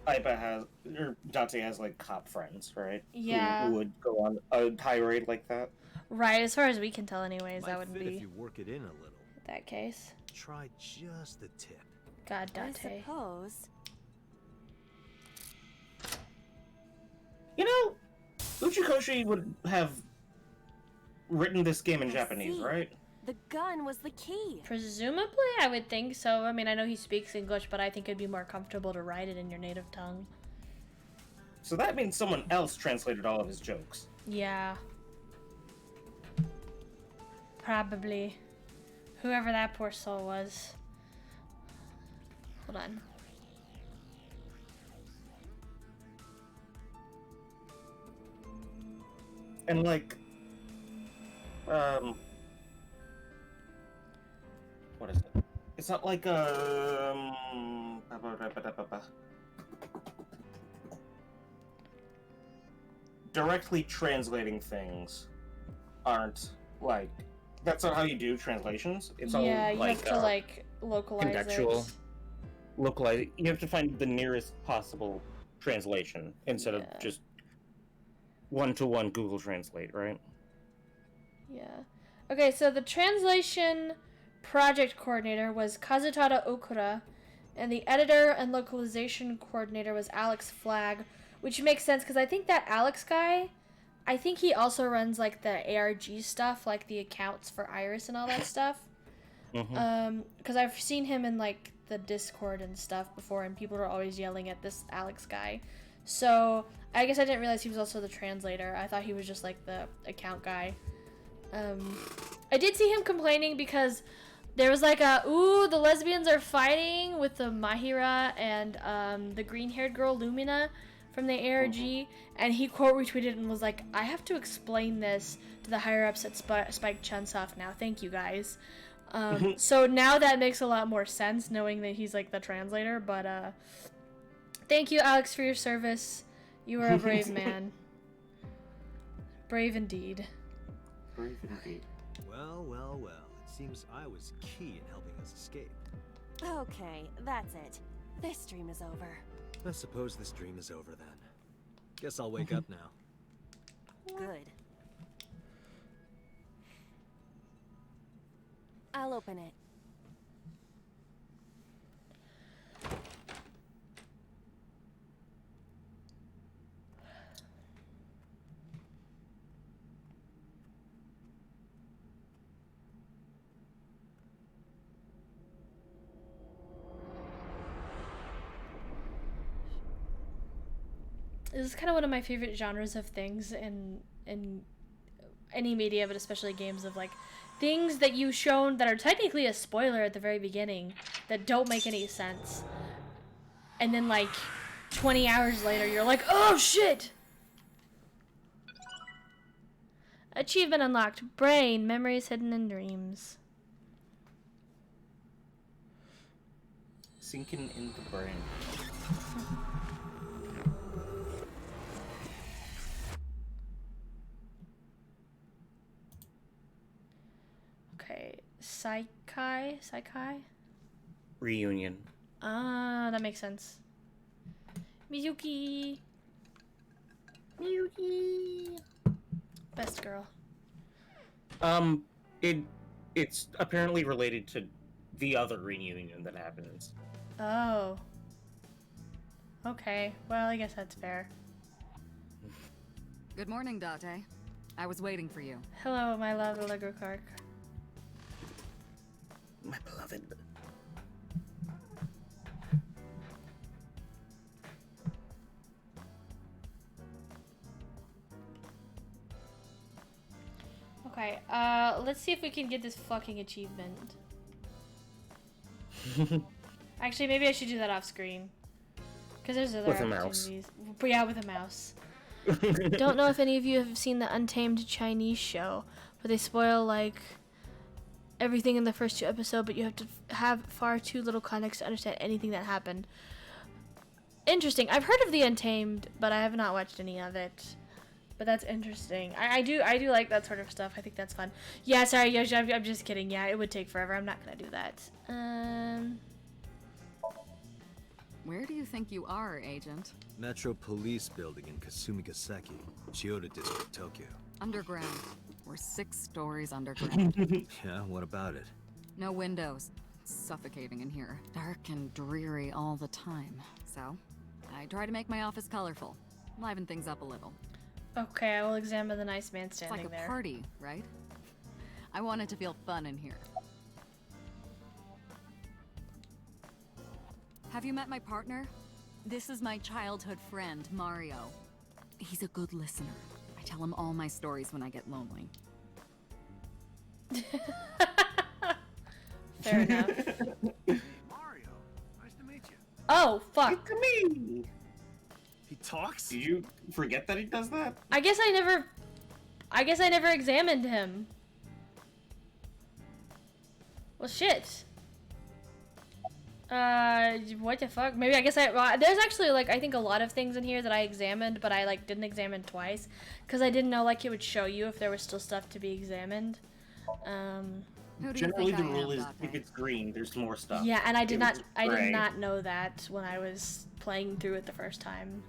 S1: Aiba has or Date has like cop friends, right?
S2: Yeah.
S1: Who would go on a tirade like that.
S2: Right, as far as we can tell anyways,
S4: Might
S2: that wouldn't
S4: fit
S2: be
S4: if you work it in a little.
S2: that case.
S4: Try just the tip.
S2: God,
S6: I
S2: Date.
S6: suppose.
S1: You know, Uchikoshi would have written this game in
S6: I
S1: Japanese,
S6: see.
S1: right?
S6: The gun was the key.
S2: Presumably, I would think so. I mean, I know he speaks English, but I think it'd be more comfortable to write it in your native tongue.
S1: So that means someone else translated all of his jokes.
S2: Yeah. Probably. Whoever that poor soul was. Hold on.
S1: And like, what is it? It's not like directly translating things aren't like that's not how you do translations. It's all
S2: Yeah, you
S1: like
S2: have to like localize
S1: contextual.
S2: it.
S1: localize. You have to find the nearest possible translation instead
S2: Yeah.
S1: of just one-to-one Google Translate, right?
S2: Yeah. Okay, so the translation project coordinator was Kazutada Okura, and the editor and localization coordinator was Alex Flagg, which makes sense because I think that Alex guy, I think he also runs like the ARG stuff, like the accounts for Iris and all that stuff. Because I've seen him in like the Discord and stuff before, and people are always yelling at this Alex guy. So I guess I didn't realize he was also the translator. I thought he was just like the account guy. I did see him complaining because there was like a, ooh, the lesbians are fighting with the Mahira and the green-haired girl Lumina from the ARG, and he quote retweeted and was like, I have to explain this to the higher-ups at Spike Chunsoft now. Thank you, guys. So now that makes a lot more sense, knowing that he's like the translator, but thank you, Alex, for your service. You are a brave man. Brave indeed.
S1: Brave indeed.
S4: Well, well, well. It seems I was key in helping us escape.
S6: Okay, that's it. This dream is over.
S4: I suppose this dream is over then. Guess I'll wake up now.
S6: Good. I'll open it.
S2: This is kind of one of my favorite genres of things in any media, but especially games, of like things that you shown that are technically a spoiler at the very beginning that don't make any sense, and then like 20 hours later, you're like, oh shit! Achievement unlocked. Brain. Memories hidden in dreams.
S1: Sinking in the brain.
S2: Okay. Psychi?
S1: Reunion.
S2: Ah, that makes sense. Mizuki. Best girl.
S1: It's apparently related to the other reunion that happens.
S2: Oh. Okay. Well, I guess that's fair.
S3: Good morning, Date. I was waiting for you.
S2: Hello, my love, Allegro Clark.
S1: My beloved.
S2: Okay, let's see if we can get this fucking achievement. Actually, maybe I should do that off screen. Because there's other
S1: With a mouse.
S2: opportunities. But yeah, with a mouse. Don't know if any of you have seen the Untamed Chinese show, where they spoil, like, everything in the first 2 episodes, but you have to have far too little context to understand anything that happened. Interesting. I've heard of the Untamed, but I have not watched any of it. But that's interesting. I do like that sort of stuff. I think that's fun. Yeah, sorry, Yoshi, I'm just kidding. Yeah, it would take forever. I'm not gonna do that.
S3: Where do you think you are, Agent?
S4: Metro Police Building in Kasumigaseki, Chiyoda District, Tokyo.
S3: Underground. We're 6 stories underground.
S4: Yeah, what about it?
S3: No windows. It's suffocating in here. Dark and dreary all the time. So, I try to make my office colorful. Liven things up a little.
S2: Okay, I will examine the nice man
S3: It's
S2: standing
S3: like a
S2: there.
S3: party, right? I want it to feel fun in here. Have you met my partner? This is my childhood friend, Mario. He's a good listener. I tell him all my stories when I get lonely.
S2: Fair enough.
S4: Mario, nice to meet you.
S2: Oh, fuck.
S1: It's me!
S4: He talks?
S1: Did you forget that he does that?
S2: I guess I never examined him. Well, shit. What the fuck? Maybe I guess there's actually, like, I think a lot of things in here that I examined, but I, like, didn't examine twice. Because I didn't know, like, it would show you if there was still stuff to be examined.
S3: Who do
S1: Generally,
S3: you
S1: the
S3: think I
S1: rule
S3: am,
S1: is if
S3: Date?
S1: it's green, there's more stuff.
S2: Yeah, and I
S1: If
S2: did
S1: it's gray-
S2: not know that when I was playing through it the first time.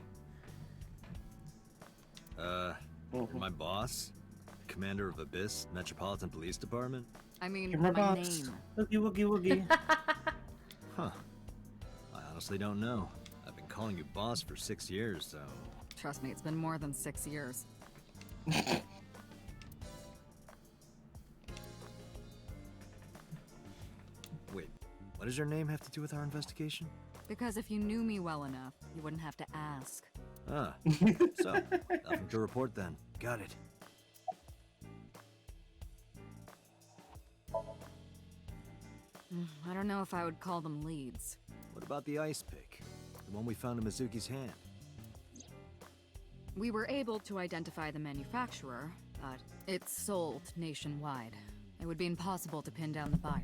S4: You're my boss? Commander of Abyss Metropolitan Police Department?
S3: I mean,
S1: You're my
S3: my
S1: boss.
S3: name.
S1: Woogie woogie woogie.
S4: Huh. I honestly don't know. I've been calling you boss for 6 years, so...
S3: Trust me, it's been more than 6 years.
S4: Wait, what does your name have to do with our investigation?
S3: Because if you knew me well enough, you wouldn't have to ask.
S4: Ah, so, nothing to report then. Got it.
S3: I don't know if I would call them leads.
S4: What about the ice pick? The one we found in Mizuki's hand?
S3: We were able to identify the manufacturer, but it's sold nationwide. It would be impossible to pin down the buyer.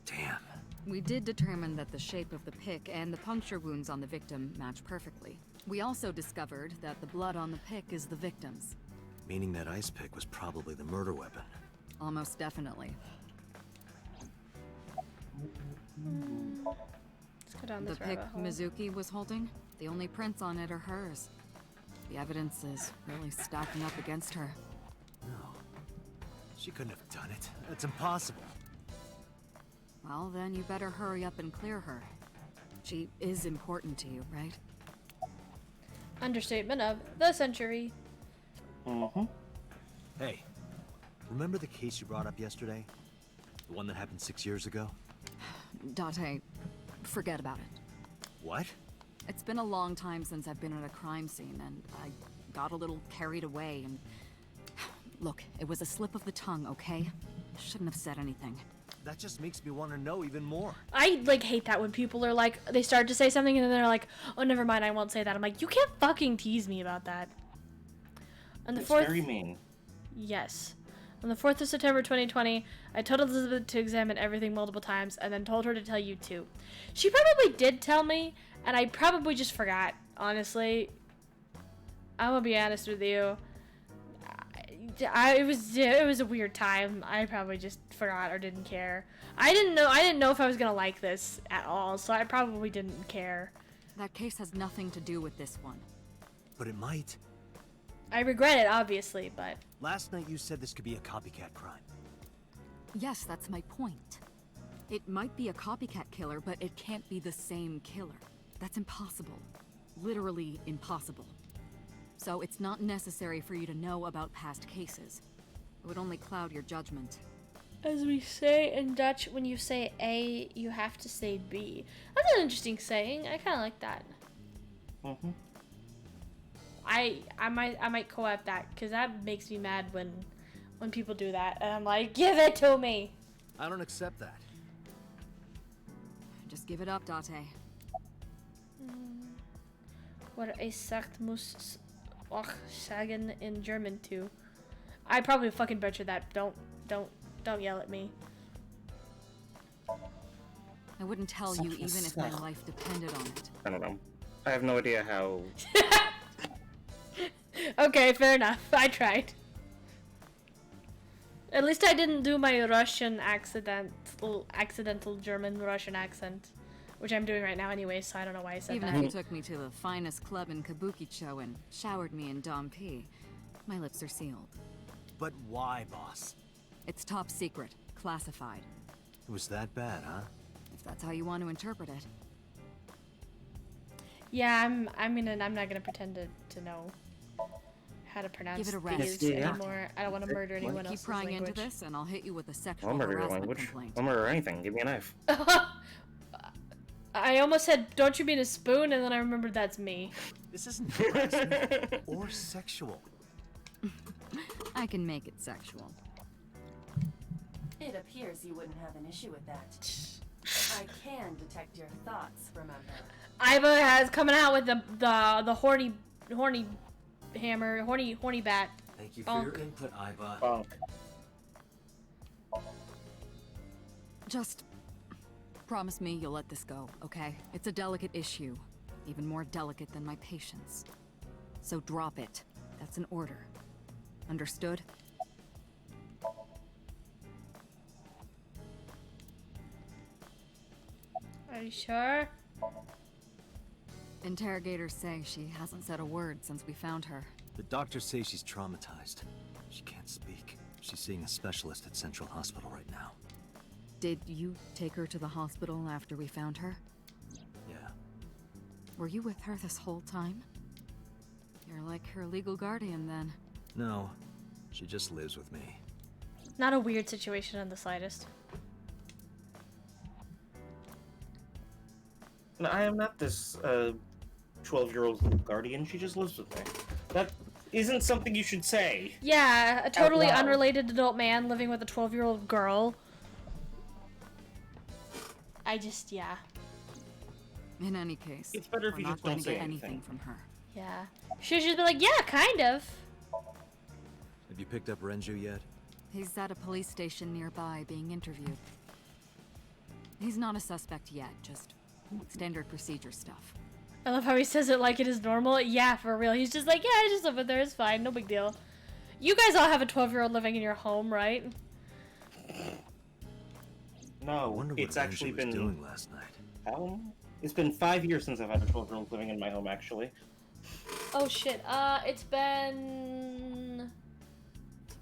S4: Damn.
S3: We did determine that the shape of the pick and the puncture wounds on the victim match perfectly. We also discovered that the blood on the pick is the victim's.
S4: Meaning that ice pick was probably the murder weapon.
S3: Almost definitely.
S2: Let's go down
S3: The
S2: this
S3: pick
S2: rabbit hole.
S3: Mizuki was holding, the only prints on it are hers. The evidence is really stacking up against her.
S4: No. She couldn't have done it. That's impossible.
S3: Well, then you better hurry up and clear her. She is important to you, right?
S2: Understatement of the century.
S4: Hey, remember the case you brought up yesterday? The one that happened 6 years ago?
S3: Date, forget about it.
S4: What?
S3: It's been a long time since I've been at a crime scene, and I got a little carried away, and... Look, it was a slip of the tongue, okay? Shouldn't have said anything.
S4: That just makes me want to know even more.
S2: I like hate that when people are like, they start to say something and then they're like, oh, never mind, I won't say that. I'm like, you can't fucking tease me about that. On the
S1: It's
S2: 4th,
S1: very mean.
S2: yes. On the 4th of September 2020, I told Elizabeth to examine everything multiple times and then told her to tell you too. She probably did tell me, and I probably just forgot, honestly. I'm gonna be honest with you. It was a weird time. I probably just forgot or didn't care. I didn't know if I was gonna like this at all, so I probably didn't care.
S3: That case has nothing to do with this one.
S4: But it might.
S2: I regret it, obviously, but
S4: Last night you said this could be a copycat crime.
S3: Yes, that's my point. It might be a copycat killer, but it can't be the same killer. That's impossible. Literally impossible. So it's not necessary for you to know about past cases. It would only cloud your judgment.
S2: as we say in Dutch, when you say A, you have to say B. That's an interesting saying. I kind of like that.
S1: Mm-hmm.
S2: I might co-op that because that makes me mad when people do that, and I'm like, give it to me.
S4: I don't accept that.
S3: Just give it up, Date.
S2: What a sagt muss auch sagen in German too. I probably fucking butchered that. Don't yell at me.
S3: I wouldn't tell you even if my life depended on it.
S1: I don't know. I have no idea how.
S2: Okay, fair enough. I tried. At least I didn't do my Russian accidental German Russian accent, which I'm doing right now anyway, so I don't know why I said
S3: Even
S2: that.
S3: if you took me to the finest club in Kabukicho and showered me in Dom P, my lips are sealed.
S4: But why, boss?
S3: It's top secret, classified.
S4: It was that bad, huh?
S3: If that's how you want to interpret it.
S2: Yeah, I'm not gonna pretend to know how to pronounce
S3: Give it a rest.
S2: these anymore. I don't want to murder anyone
S3: Keep
S2: else's
S3: prying
S2: language.
S3: into this, and I'll hit you with a sexual
S1: I'll murder your
S3: harassment
S1: language.
S3: complaint.
S1: I'll murder anything. Give me a knife.
S2: I almost said, don't you mean a spoon? And then I remembered that's me.
S4: This isn't harassment or sexual.
S3: I can make it sexual.
S6: It appears you wouldn't have an issue with that. I can detect your thoughts, remember?
S2: Iva has coming out with the horny hammer, horny bat.
S4: Thank you
S2: for
S4: your input, Iva.
S1: Bonk.
S3: Just promise me you'll let this go, okay? It's a delicate issue. Even more delicate than my patience. So drop it. That's an order. Understood?
S2: Are you sure?
S3: Interrogators say she hasn't said a word since we found her.
S4: The doctors say she's traumatized. She can't speak. She's seeing a specialist at Central Hospital right now.
S3: Did you take her to the hospital after we found her?
S4: Yeah.
S3: Were you with her this whole time? You're like her legal guardian then.
S4: No, she just lives with me.
S2: Not a weird situation in the slightest.
S1: No, I am not this 12-year-old guardian. She just lives with me. That isn't something you should say.
S2: Yeah, a totally
S1: loud.
S2: unrelated adult man living with a 12-year-old girl. Yeah.
S3: In any case,
S1: It's better if
S3: we're
S1: you
S3: not
S1: just
S3: going
S1: don't
S3: to
S1: say
S3: get
S1: anything.
S3: anything from her.
S2: Yeah. She should just be like, yeah, kind of.
S4: Have you picked up Renju yet?
S3: He's at a police station nearby being interviewed. He's not a suspect yet, just standard procedure stuff.
S2: I love how he says it like it is normal. Yeah, for real. He's just like, yeah, I just live with her. It's fine. No big deal. You guys all have a 12-year-old living in your home, right?
S4: I
S1: No,
S4: wonder what
S1: it's
S4: Renju
S1: actually
S4: was
S1: been
S4: doing last night.
S1: It's been 5 years since I've had a 12-year-old living in my home. Actually,
S2: Oh, shit. It's been...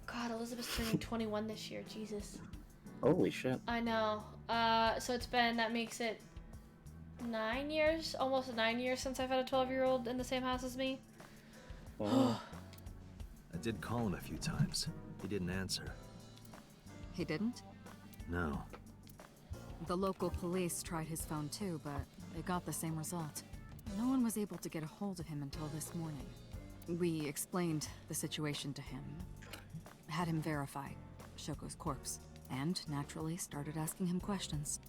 S2: God, Elizabeth's turning 21 this year. Jesus.
S1: holy shit.
S2: I know. So it's been... That makes it 9 years? Almost 9 years since I've had a 12-year-old in the same house as me.
S1: Oh.
S4: I did call him a few times. He didn't answer.
S3: He didn't?
S4: No.
S3: The local police tried his phone too, but they got the same result. No one was able to get a hold of him until this morning. We explained the situation to him. Had him verify Shoko's corpse. and naturally started asking him questions.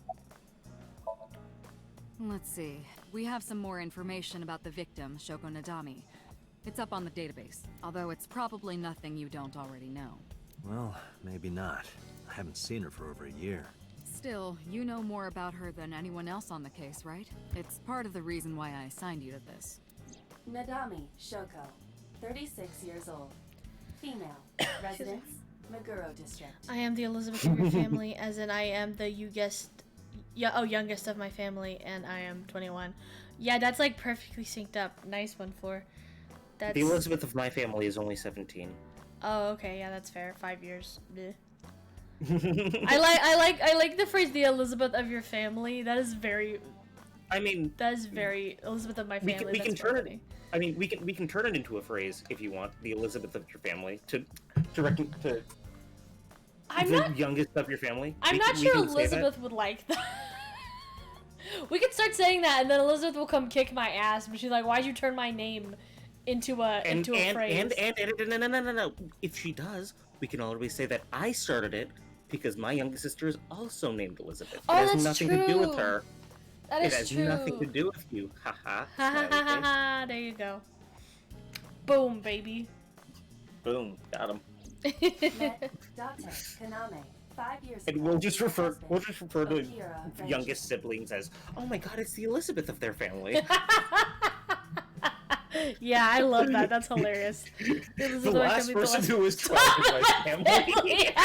S3: Let's see. We have some more information about the victim, Shoko Nadami. It's up on the database, although it's probably nothing you don't already know.
S4: Well, maybe not. I haven't seen her for over a year.
S3: Still, you know more about her than anyone else on the case, right? It's part of the reason why I assigned you to this.
S6: Nadami Shoko, 36 years old. Female. Residence, Meguro District.
S2: I am the Elizabeth of your family, as in I am the youngest of my family, and I am 21. Yeah, that's like perfectly synced up. Nice one, Floor. That's...
S1: The Elizabeth of my family is only 17.
S2: Oh, okay, yeah, that's fair. 5 years. Bleh. I like the phrase "the Elizabeth of your family." That is very.
S1: I mean,
S2: that is very Elizabeth of my family.
S1: We can turn it. I mean, we can turn it into a phrase if you want. The Elizabeth of your family to
S2: I'm
S1: the
S2: not
S1: youngest of your family.
S2: I'm not sure Elizabeth would like that. We could start saying that, and then Elizabeth will come kick my ass. But she's like, "Why'd you turn my name into a phrase?"
S1: No. If she does, we can always say that I started it because my youngest sister is also named Elizabeth.
S2: Oh,
S1: it has
S2: that's
S1: nothing
S2: true.
S1: to do with her.
S2: That is
S1: it has
S2: true.
S1: nothing to do with you. Haha.
S2: There you go. Boom, baby.
S1: Boom. Got him.
S6: Met Date Kaname, 5 years ago.
S1: And we'll just refer to
S6: Akira
S1: youngest siblings as, oh my god, it's the Elizabeth of their family.
S2: Yeah, I love that. That's hilarious.
S1: The last person who was 12 in my family.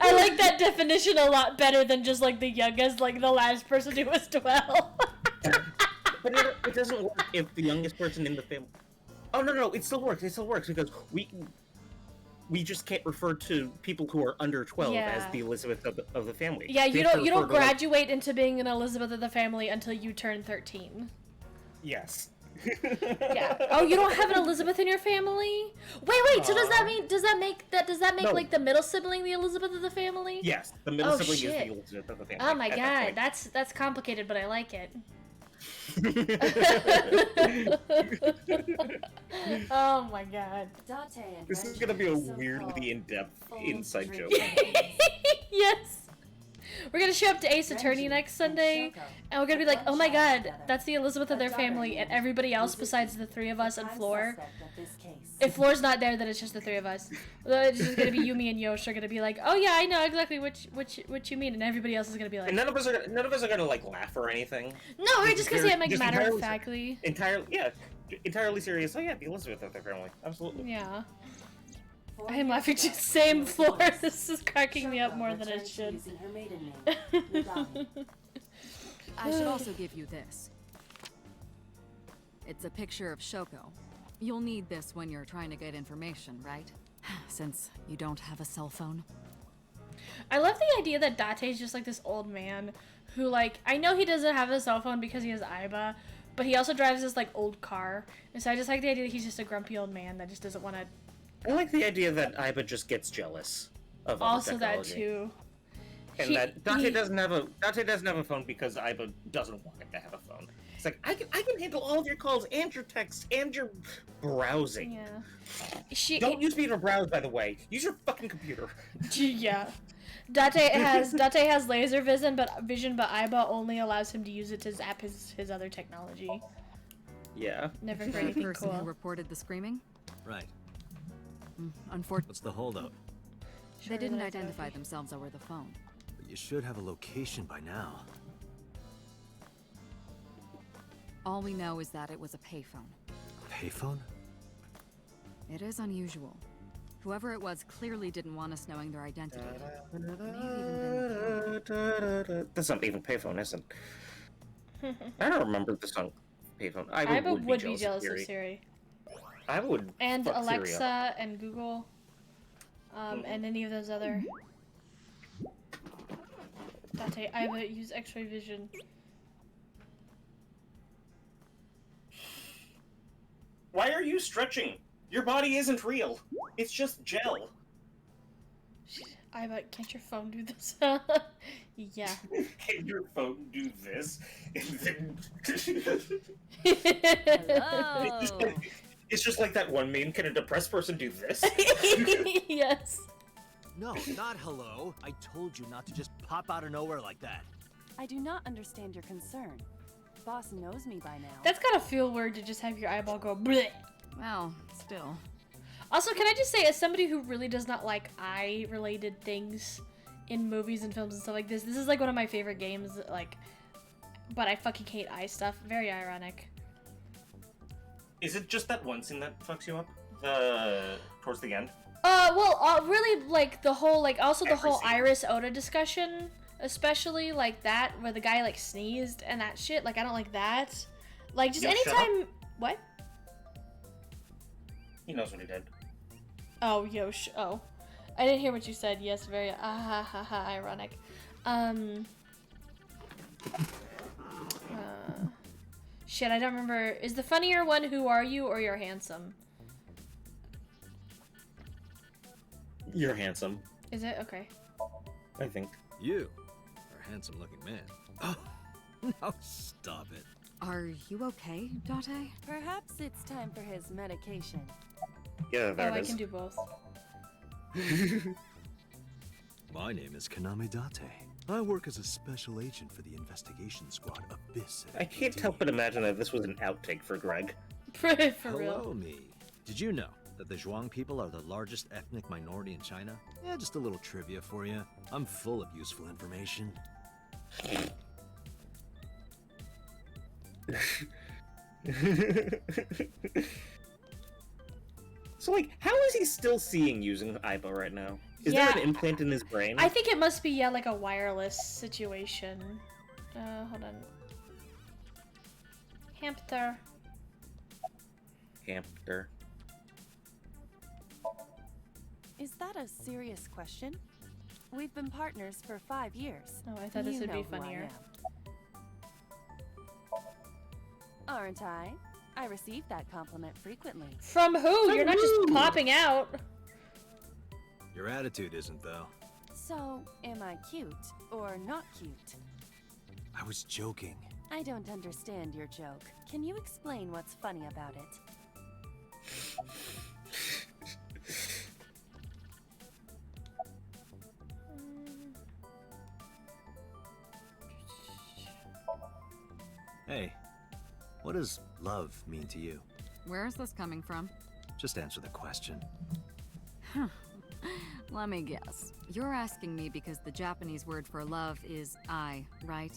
S2: I like that definition a lot better than just like the youngest, like the last person who was 12.
S1: But it doesn't work if the youngest person in the family... Oh, no, it still works. It still works because we just can't refer to people who are under 12 as the Elizabeth of the family.
S2: Yeah, you don't graduate into being an Elizabeth of the family until you turn 13.
S1: Yes.
S2: Yeah. Oh, you don't have an Elizabeth in your family? Wait. So does that make
S1: No.
S2: like the middle sibling the Elizabeth of the family?
S1: Yes, the middle sibling
S2: shit.
S1: is the Elizabeth of the family.
S2: Oh my
S1: at
S2: god,
S1: that
S2: that's complicated, but I like it. Oh my god.
S6: Date and
S1: This is
S6: Renji,
S1: gonna be a
S6: so-called
S1: weirdly in-depth
S6: full
S1: inside
S6: drink
S1: joke.
S6: games.
S2: Yes. We're gonna show up to Ace Attorney next Sunday, and we're gonna be like, oh my god, that's the Elizabeth of their family, and everybody else besides the three of us and Floor. If Floor's not there, then it's just the three of us. It's just gonna be Yumi and Yosh are gonna be like, oh yeah, I know exactly what you mean, and everybody else is gonna be like,
S1: And none of us are gonna like laugh or anything.
S2: no, we're just gonna say it like
S1: Just
S2: matter of factly.
S1: Entirely serious. Oh yeah, the Elizabeth of their family. Absolutely.
S2: Yeah. I am laughing just same Floor. This is cracking me up more than it should.
S6: Using her maiden name, Nadami.
S3: I should also give you this. It's a picture of Shoko. You'll need this when you're trying to get information, right? Since you don't have a cell phone.
S2: I love the idea that Date's just like this old man who, like, I know he doesn't have a cell phone because he has Aiba, but he also drives this like old car. And so I just like the idea that he's just a grumpy old man that just doesn't want to.
S1: I like the idea that Aiba just gets jealous of all
S2: Also
S1: the
S2: that
S1: technology.
S2: too.
S1: And that Date doesn't have a phone because Aiba doesn't want him to have a phone. It's like I can handle all of your calls and your texts and your browsing.
S2: Yeah.
S1: Don't use me to browse, by the way. Use your fucking computer.
S2: Yeah. Date has laser vision, but Aiba only allows him to use it to zap his other technology.
S1: Yeah.
S2: Never for
S3: The
S2: anything
S3: person who
S2: cool.
S3: reported the screaming?
S4: Right.
S3: Unfortunately,
S4: What's the holdup?
S3: they didn't
S2: that's
S3: identify
S2: okay.
S3: themselves over the phone.
S4: But you should have a location by now.
S3: All we know is that it was a payphone.
S4: Payphone?
S3: It is unusual. Whoever it was clearly didn't want us knowing their identity. May have even been
S1: That's not even payphone, is it? I don't remember the song payphone.
S2: Aiba would be jealous of Siri.
S1: I would.
S2: And
S1: fuck Siri
S2: Alexa
S1: up.
S2: and Google. And any of those other. Date, Aiba use X-ray vision.
S1: Why are you stretching? Your body isn't real. It's just gel.
S2: Aiba, can't your phone do this? Yeah.
S1: Can your phone do this?
S3: Hello!
S1: It's just like that one meme. Can a depressed person do this?
S2: Yes.
S4: No, not hello. I told you not to just pop out of nowhere like that.
S6: I do not understand your concern. Boss knows me by now.
S2: That's gotta feel weird to just have your eyeball go bleh.
S3: Well, still.
S2: Also, can I just say, as somebody who really does not like eye-related things in movies and films and stuff like this is like one of my favorite games, like, but I fucking hate eye stuff. Very ironic.
S1: Is it just that one scene that fucks you up? Towards the end?
S2: Really, like, the whole, like, also the
S1: Every
S2: whole
S1: scene.
S2: Iris Oda discussion, especially, like, that, where the guy, like, sneezed and that shit, like, I don't like that. Like, just
S1: Yo, shut
S2: anytime... What?
S1: He knows what he did.
S2: Oh, oh. I didn't hear what you said. Yes, very, ironic. Shit, I don't remember. Is the funnier one Who Are You or You're Handsome?
S1: You're handsome,
S2: Is it? Okay.
S1: I think.
S4: You are a handsome-looking man. Oh, no, stop it.
S3: Are you okay, Date?
S6: Perhaps it's time for his medication.
S1: Yeah, there
S2: Oh,
S1: it
S2: I
S1: is.
S2: can do both.
S4: My name is Kaname Date. I work as a special agent for the investigation squad Abyss. at
S1: I can't
S4: APD.
S1: help but imagine that this was an outtake for Greg.
S2: For
S4: Hello,
S2: real.
S4: me. Did you know that the Zhuang people are the largest ethnic minority in China? Yeah, just a little trivia for you. I'm full of useful information.
S1: So, like, how is he still seeing using Aiba right now? Is
S2: Yeah,
S1: there an implant in his brain?
S2: I think it must be, yeah, like a wireless situation. Hold on. Hamster.
S1: Hamster.
S6: Is that a serious question? We've been partners for 5 years.
S2: Oh, I thought this
S6: You
S2: would
S6: know
S2: be
S6: who I
S2: funnier.
S6: am. Aren't I? I receive that compliment frequently.
S2: From who? You're not just
S1: who?
S2: popping out.
S4: Your attitude isn't, though.
S6: So, am I cute or not cute?
S4: I was joking.
S6: I don't understand your joke. Can you explain what's funny about it?
S4: Hey, what does love mean to you?
S3: Where is this coming from?
S4: Just answer the question.
S3: Let me guess. You're asking me because the Japanese word for love is I, right?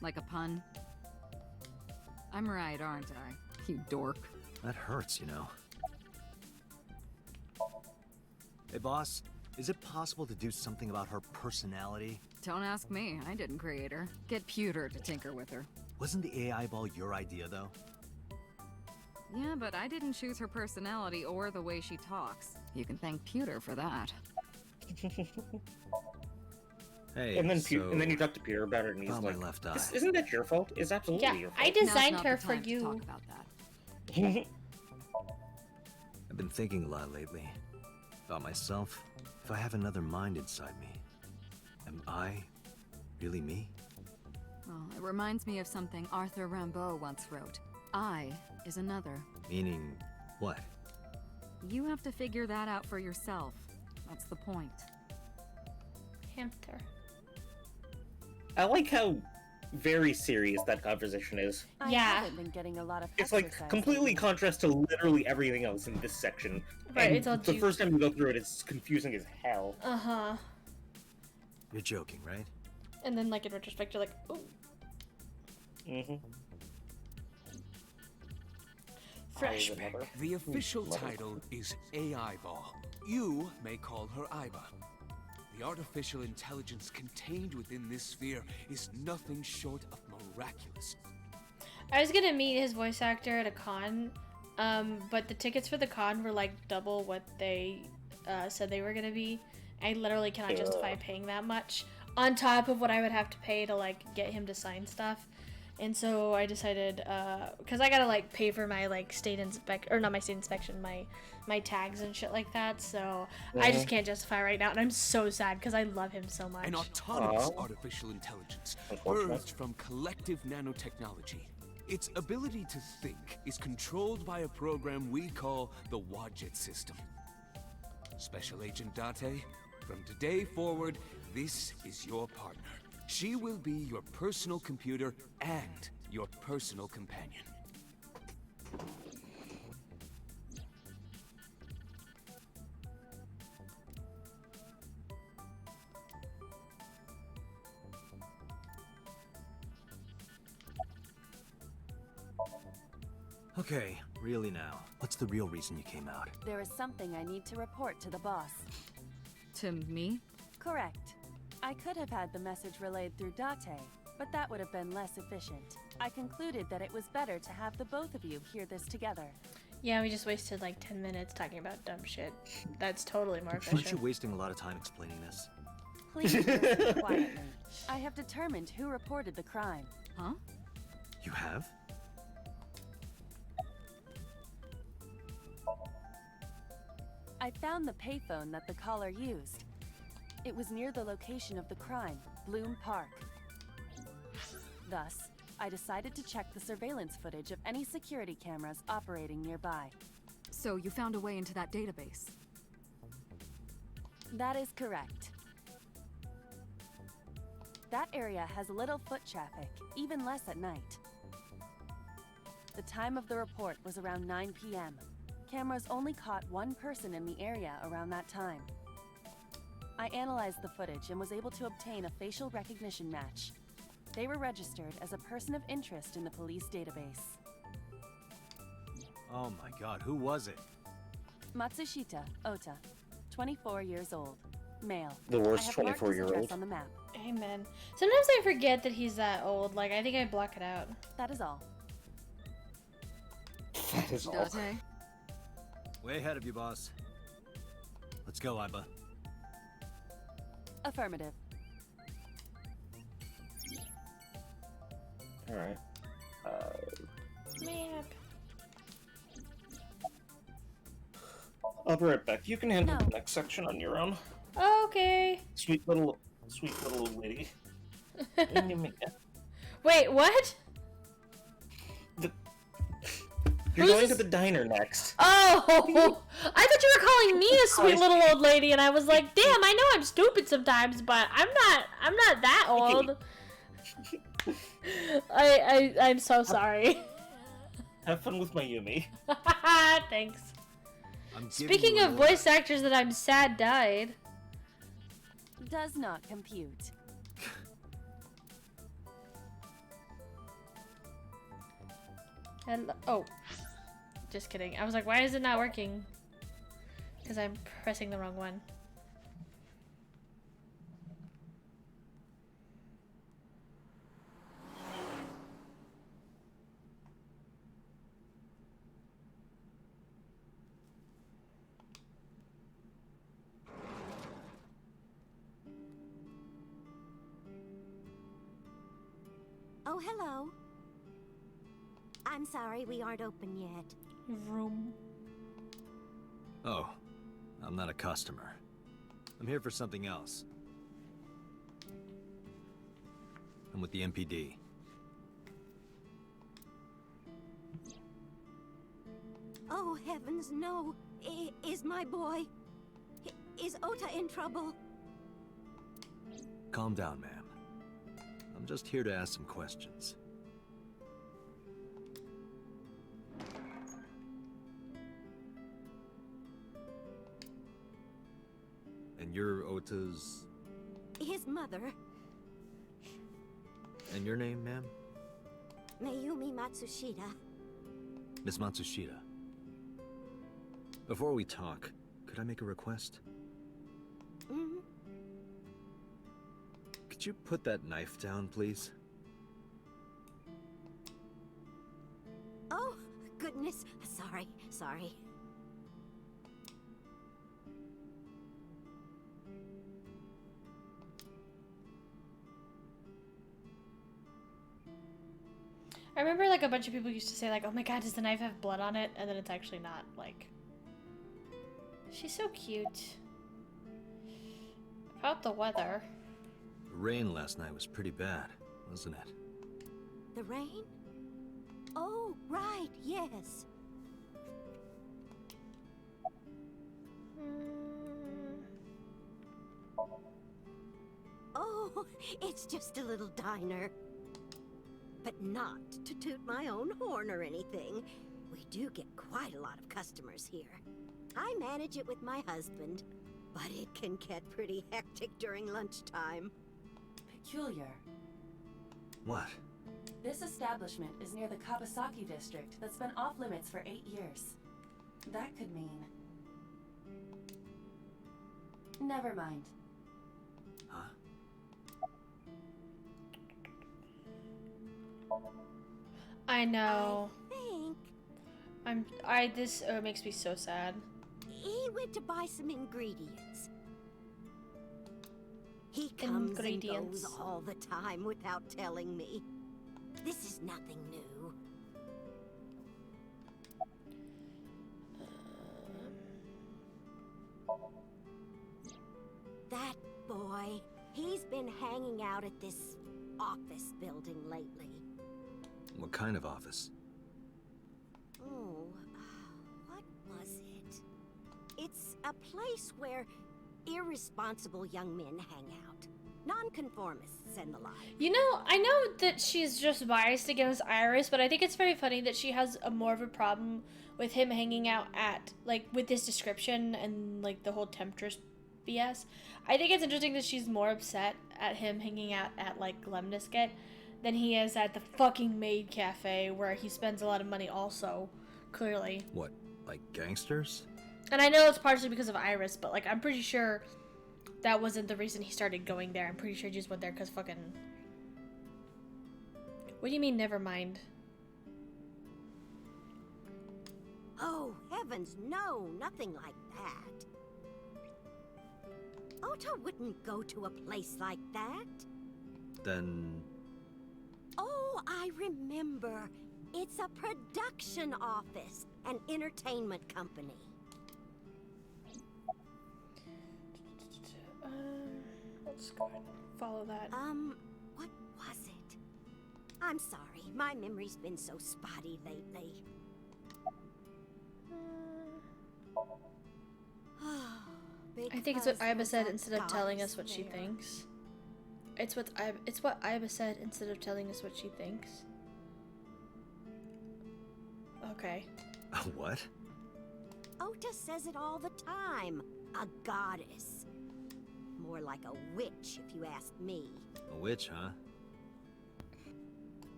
S3: Like a pun? I'm right, aren't I? You dork.
S4: That hurts, you know. Hey, boss, is it possible to do something about her personality?
S3: Don't ask me. I didn't create her. Get Pewter to tinker with her.
S4: Wasn't the AI ball your idea, though?
S3: Yeah, but I didn't choose her personality or the way she talks. You can thank Pewter for that.
S4: Hey,
S1: And then
S4: so...
S1: and then you talk to Peter about it, and he's
S4: about my
S1: like,
S4: left eye.
S1: Isn't that your fault? It's absolutely
S2: Yeah,
S1: your
S2: I
S1: fault."
S2: designed
S3: Now's not
S2: her
S3: the
S2: for
S3: time to
S2: you.
S3: talk about that.
S4: I've been thinking a lot lately. About myself. If I have another mind inside me, am I really me?
S3: Well, it reminds me of something Arthur Rimbaud once wrote. I is another.
S4: Meaning, what?
S3: You have to figure that out for yourself. That's the point.
S2: Hamster.
S1: I like how very serious that conversation is.
S6: I
S2: Yeah.
S6: haven't been getting a lot of
S1: It's like
S6: exercise
S1: completely
S6: lately.
S1: contrast to literally everything else in this section.
S2: Right,
S1: And
S2: it's all
S1: the
S2: juice.
S1: first time you go through it, it's confusing as hell.
S2: Uh-huh.
S4: You're joking, right?
S2: And then, like, in retrospect, you're like, ooh.
S1: Mm-hmm.
S2: Flashback.
S7: The official title is AI Ball. You may call her Aiba. The artificial intelligence contained within this sphere is nothing short of miraculous.
S2: I was gonna meet his voice actor at a con, but the tickets for the con were like double what they said they were gonna be. I literally cannot justify paying that much on top of what I would have to pay to like get him to sign stuff. And so I decided, because I gotta like pay for my like my state inspection, my tags and shit like that. So I just can't justify right now, and I'm so sad because I love him so much.
S7: An autonomous
S1: Aw.
S7: artificial intelligence
S1: Unfortunate.
S7: birthed from collective nanotechnology. Its ability to think is controlled by a program we call the Wadjet system. Special Agent Date, From today forward, this is your partner. She will be your personal computer and your personal companion.
S4: Okay, really now. What's the real reason you came out?
S6: There is something I need to report to the boss.
S3: To me?
S6: Correct. I could have had the message relayed through Date, but that would have been less efficient. I concluded that it was better to have the both of you hear this together.
S2: Yeah, we just wasted like 10 minutes talking about dumb shit. That's totally more
S4: Aren't you
S2: efficient.
S4: wasting a lot of time explaining this?
S6: Please listen quietly. I have determined who reported the crime.
S3: Huh?
S4: You have?
S6: I found the payphone that the caller used. It was near the location of the crime, Bloom Park. Thus, I decided to check the surveillance footage of any security cameras operating nearby.
S3: So you found a way into that database?
S6: That is correct. That area has little foot traffic, even less at night. The time of the report was around 9 p.m. Cameras only caught one person in the area around that time. I analyzed the footage and was able to obtain a facial recognition match. They were registered as a person of interest in the police database.
S4: Oh my god, who was it?
S6: Matsushita Ota, 24 years old, male.
S1: The worst
S6: I have marked his
S1: 24-year-old.
S6: address on the map.
S2: Amen. Sometimes I forget that he's that old. Like, I think I block it out.
S6: That is all.
S1: That is all.
S3: Date?
S4: Way ahead of you, boss. Let's go, Iba.
S6: Affirmative.
S1: Alright.
S2: Map.
S1: I'll be right back. You can handle
S6: No.
S1: the next section on your own.
S2: Okay.
S1: Sweet little lady.
S2: Wait, what?
S1: You're
S2: Who's
S1: going to
S2: this-
S1: the diner next.
S2: Oh, I thought you were calling me a sweet
S1: Christ.
S2: little old lady, and I was like, damn, I know I'm stupid sometimes, but I'm not that old. I'm so sorry.
S1: Have fun with my Yumi.
S2: Thanks.
S4: I'm giving
S2: Speaking
S4: you
S2: of
S4: an
S2: voice
S4: order.
S2: actors that I'm sad died.
S6: Does not compute.
S2: And oh, just kidding. I was like, why is it not working? Because I'm pressing the wrong one.
S8: Oh, hello. I'm sorry we aren't open yet.
S2: Room.
S4: Oh, I'm not a customer. I'm here for something else. I'm with the MPD.
S8: Oh, heavens, no. Is my boy... Is Ota in trouble?
S4: Calm down, ma'am. I'm just here to ask some questions. And you're Ota's...
S8: His mother,
S4: And your name, ma'am?
S8: Mayumi Matsushita.
S4: Miss Matsushita. Before we talk, could I make a request?
S8: Mm,
S4: Could you put that knife down, please?
S8: oh, goodness. Sorry.
S2: I remember like a bunch of people used to say like, oh my god, does the knife have blood on it? And then it's actually not. Like, she's so cute. About the weather.
S4: The rain last night was pretty bad, wasn't it?
S8: The rain? Oh, right, yes. Oh, it's just a little diner. But not to toot my own horn or anything. We do get quite a lot of customers here. I manage it with my husband, but it can get pretty hectic during lunchtime.
S6: Peculiar.
S4: What?
S6: This establishment is near the Kawasaki district that's been off limits for 8 years. That could mean... Never mind.
S4: Huh?
S2: I know.
S8: I think
S2: This makes me so sad.
S8: he went to buy some ingredients. He comes and
S2: Ingredients.
S8: goes all the time without telling me. This is nothing new. That boy, he's been hanging out at this office building lately.
S4: What kind of office?
S8: Oh, what was it? It's a place where irresponsible young men hang out. Nonconformists and the like.
S2: You know, I know that she's just biased against Iris, but I think it's very funny that she has a more of a problem with him hanging out at, like, with this description and, like, the whole temptress BS. I think it's interesting that she's more upset at him hanging out at, like, Lemnisket than he is at the fucking maid cafe where he spends a lot of money also, clearly.
S4: What, like gangsters?
S2: And I know it's partially because of Iris, but, like, I'm pretty sure that wasn't the reason he started going there. I'm pretty sure he just went there because fucking... What do you mean, never mind?
S8: Oh, heavens, no, nothing like that. Ota wouldn't go to a place like that.
S4: Then...
S8: Oh, I remember. It's a production office, an entertainment company.
S2: Let's go ahead and follow that.
S8: What was it? I'm sorry, my memory's been so spotty lately.
S2: I think it's what Iba
S8: Because
S2: said
S8: there's a
S2: instead of telling us what
S8: goddess
S2: she
S8: there.
S2: thinks. It's what Iba said instead of telling us what she thinks. Okay.
S4: What?
S8: Ota says it all the time. A goddess. More like a witch, if you ask me.
S4: A witch, huh?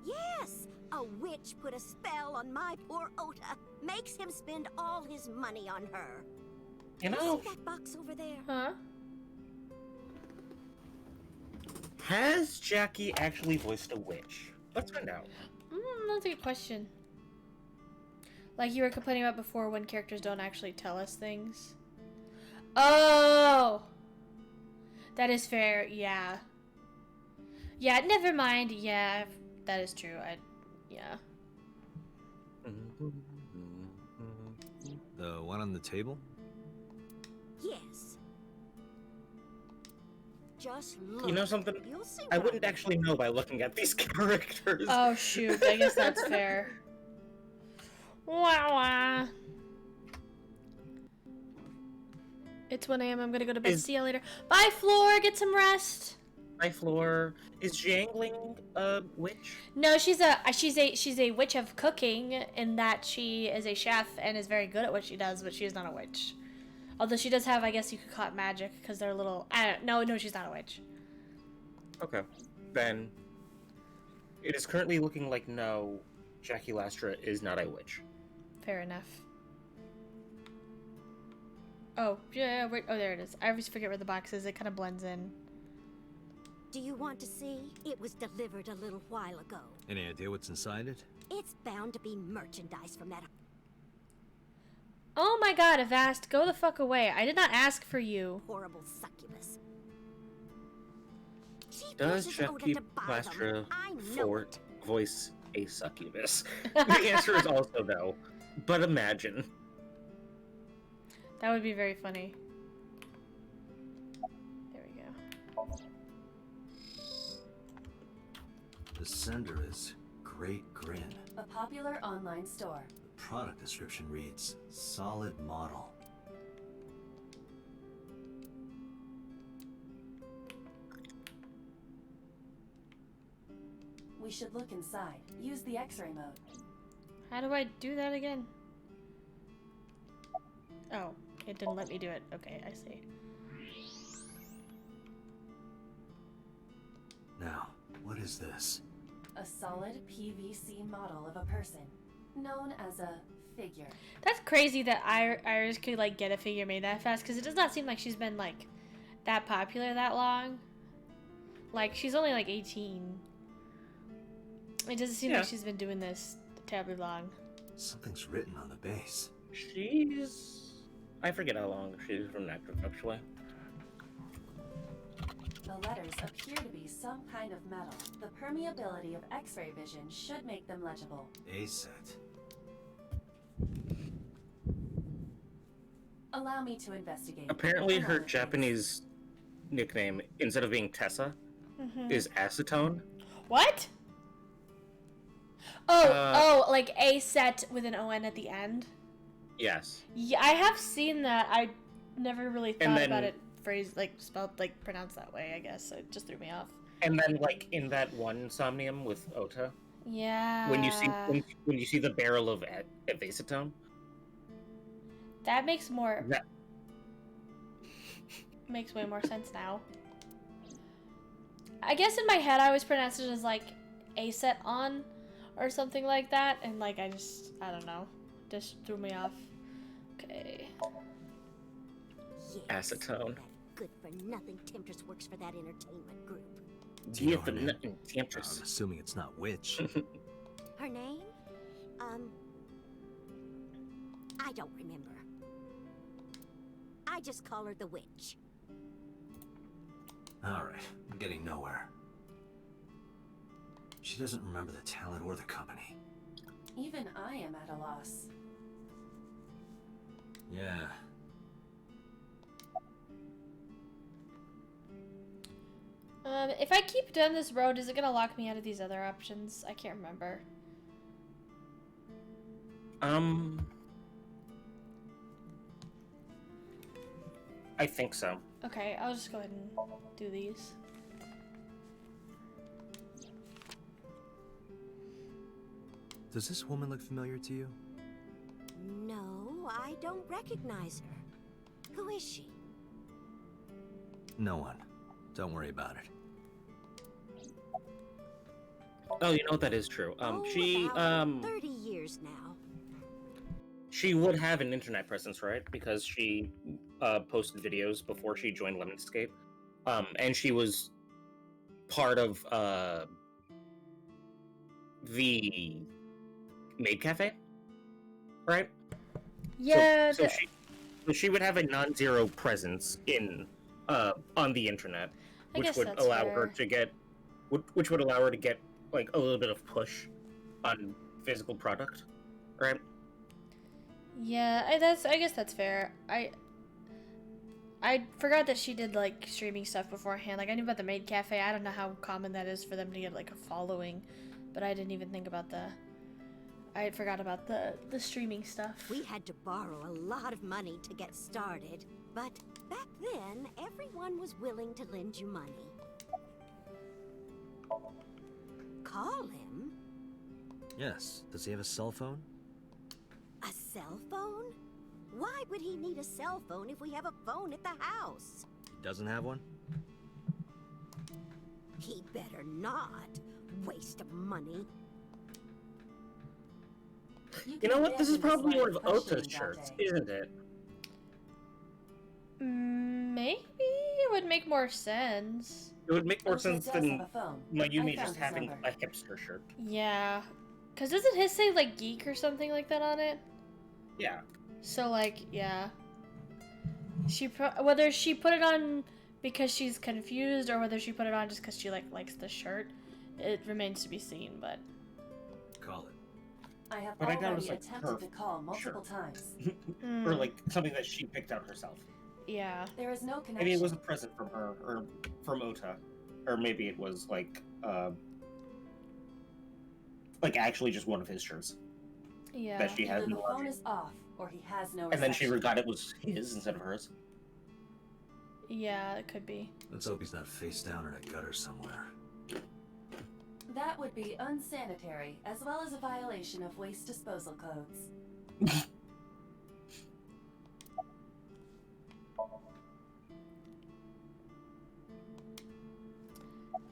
S8: Yes! A witch put a spell on my poor Ota. Makes him spend all his money on her.
S1: You
S8: You
S1: know,
S8: see that box over there?
S2: Huh?
S1: has Jackie actually voiced a witch? Let's find out.
S2: That's a good question. Like you were complaining about before when characters don't actually tell us things. Oh! That is fair, yeah. Yeah, never mind. Yeah, that is true. Yeah.
S4: The one on the table?
S8: Yes. Just look.
S1: You know something?
S8: You'll see
S1: I
S8: what
S1: wouldn't
S8: mean.
S1: actually know by looking at these characters.
S2: Oh shoot, I guess that's fair. Wah wah. It's 1 a.m. I'm gonna go to bed. See you later. Bye, Floor. Get some rest.
S1: My floor is jangling a witch.
S2: No, she's a witch of cooking in that she is a chef and is very good at what she does, but she is not a witch. Although she does have, I guess you could call it magic because they're little. No, she's not a witch.
S1: Okay, then it is currently looking like no, Jackie Lastra is not a witch.
S2: Fair enough. Oh yeah, wait, oh there it is. I always forget where the box is. It kind of blends in.
S8: Do you want to see? It was delivered a little while ago.
S4: Any idea what's inside it?
S8: It's bound to be merchandise from that.
S2: Oh my God, Avast, go the fuck away! I did not ask for you.
S8: Horrible succubus. She
S1: Does
S8: forces Oda
S1: Jackie
S8: to buy them.
S1: Lastra
S8: I know
S1: Fort
S8: it.
S1: voice a succubus? The answer is also no, but imagine.
S2: That would be very funny. There we go.
S4: The sender is Great Grin.
S6: A popular online store.
S4: The product description reads, solid model.
S6: We should look inside. Use the X-ray mode.
S2: How do I do that again? Oh, it didn't let me do it. Okay, I see.
S4: Now, what is this?
S6: A solid PVC model of a person, known as a figure.
S2: That's crazy that Iris could like get a figure made that fast, because it does not seem like she's been like that popular that long. Like, she's only like 18. It doesn't seem like she's been doing this terribly long.
S4: Something's written on the base.
S1: I forget how long she's been active, actually.
S6: The letters appear to be some kind of metal. The permeability of X-ray vision should make them legible.
S4: A-set.
S6: Allow me to investigate.
S1: Apparently her Japanese nickname, instead of being Tessa, is Acetone.
S2: What? Oh, like A set with an O-N at the end?
S1: Yes.
S2: Yeah, I have seen that. I never really thought
S1: then,
S2: about it phrased, like, spelled, like, pronounced that way, I guess. It just threw me off.
S1: And then, like, in that one Somnium with Ota,
S2: Yeah.
S1: when you see the barrel of Acetone,
S2: that makes more...
S1: That...
S2: makes way more sense now. I guess in my head I always pronounced it as, like, A-set on or something like that, and, like, I don't know. Just threw me off. Okay.
S8: Yes,
S1: Acetone.
S8: that good-for-nothing temptress works for that entertainment group.
S4: Do you know her
S1: the
S4: name?
S1: Temptress.
S4: I'm assuming it's not Witch.
S8: Her name? I don't remember. I just call her the Witch.
S4: Alright, I'm getting nowhere. She doesn't remember the talent or the company.
S6: Even I am at a loss.
S4: Yeah.
S2: If I keep down this road, is it gonna lock me out of these other options? I can't remember.
S1: I think so.
S2: Okay, I'll just go ahead and do these.
S4: Does this woman look familiar to you?
S8: No, I don't recognize her. Who is she?
S4: No one. Don't worry about it.
S1: Oh, you know what? That is true. She,
S8: about 30 years now.
S1: she would have an internet presence, right? Because she, posted videos before she joined Lemonscape. And she was part of, the Maid Cafe, right?
S2: Yeah.
S1: So she would have a non-zero presence in, on the internet,
S2: I
S1: which
S2: guess
S1: would
S2: that's
S1: allow
S2: fair.
S1: her to get, which would allow her to get like a little bit of push on physical product, right?
S2: Yeah, I guess that's fair. I forgot that she did like streaming stuff beforehand. Like, I knew about the Maid Cafe. I don't know how common that is for them to get like a following, but I didn't even think about I forgot about the streaming stuff.
S8: We had to borrow a lot of money to get started, but back then, everyone was willing to lend you money. Call him?
S4: Yes. Does he have a cell phone?
S8: A cell phone? Why would he need a cell phone if we have a phone at the house?
S4: He doesn't have one?
S8: He better not. Waste of money.
S1: You know what? This is
S6: can get in
S1: probably one
S6: this
S1: of
S6: line of
S1: Ota's
S6: questioning,
S1: shirts,
S6: Dante.
S1: isn't it?
S2: Maybe it would make more sense.
S1: It would make more
S6: Ota
S1: sense
S6: does
S1: than
S6: have a phone.
S1: Mayumi
S6: I found
S1: just
S6: his
S1: having
S6: number.
S1: a hipster shirt.
S2: Yeah. Cause doesn't his say like geek or something like that on it?
S1: Yeah.
S2: So like, yeah. Whether she put it on because she's confused or whether she put it on just because she like likes the shirt, it remains to be seen. But
S4: Call it.
S6: I have
S1: But I doubt
S6: already
S1: it's, like,
S6: attempted
S1: her
S6: to call multiple
S1: shirt.
S6: times.
S1: Or like something that she picked out herself.
S2: yeah.
S6: There is no connection.
S1: Maybe it was a present from her, or from Ota. Or maybe it was like actually just one of his shirts
S2: Yeah.
S1: that she
S6: Either
S1: has
S6: the
S1: no
S6: phone
S1: idea.
S6: is off, or he has no
S1: And then she
S6: reception.
S1: forgot it was his instead of hers.
S2: Yeah, it could be.
S4: Let's hope he's not face down in a gutter somewhere.
S6: That would be unsanitary, as well as a violation of waste disposal codes.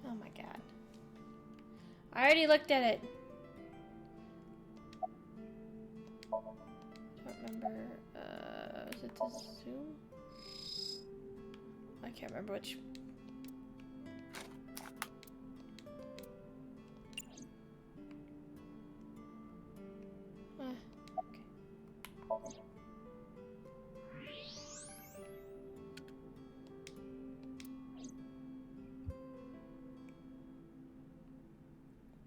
S2: Oh my god. I already looked at it. Don't remember. Is it the Zoom? I can't remember which.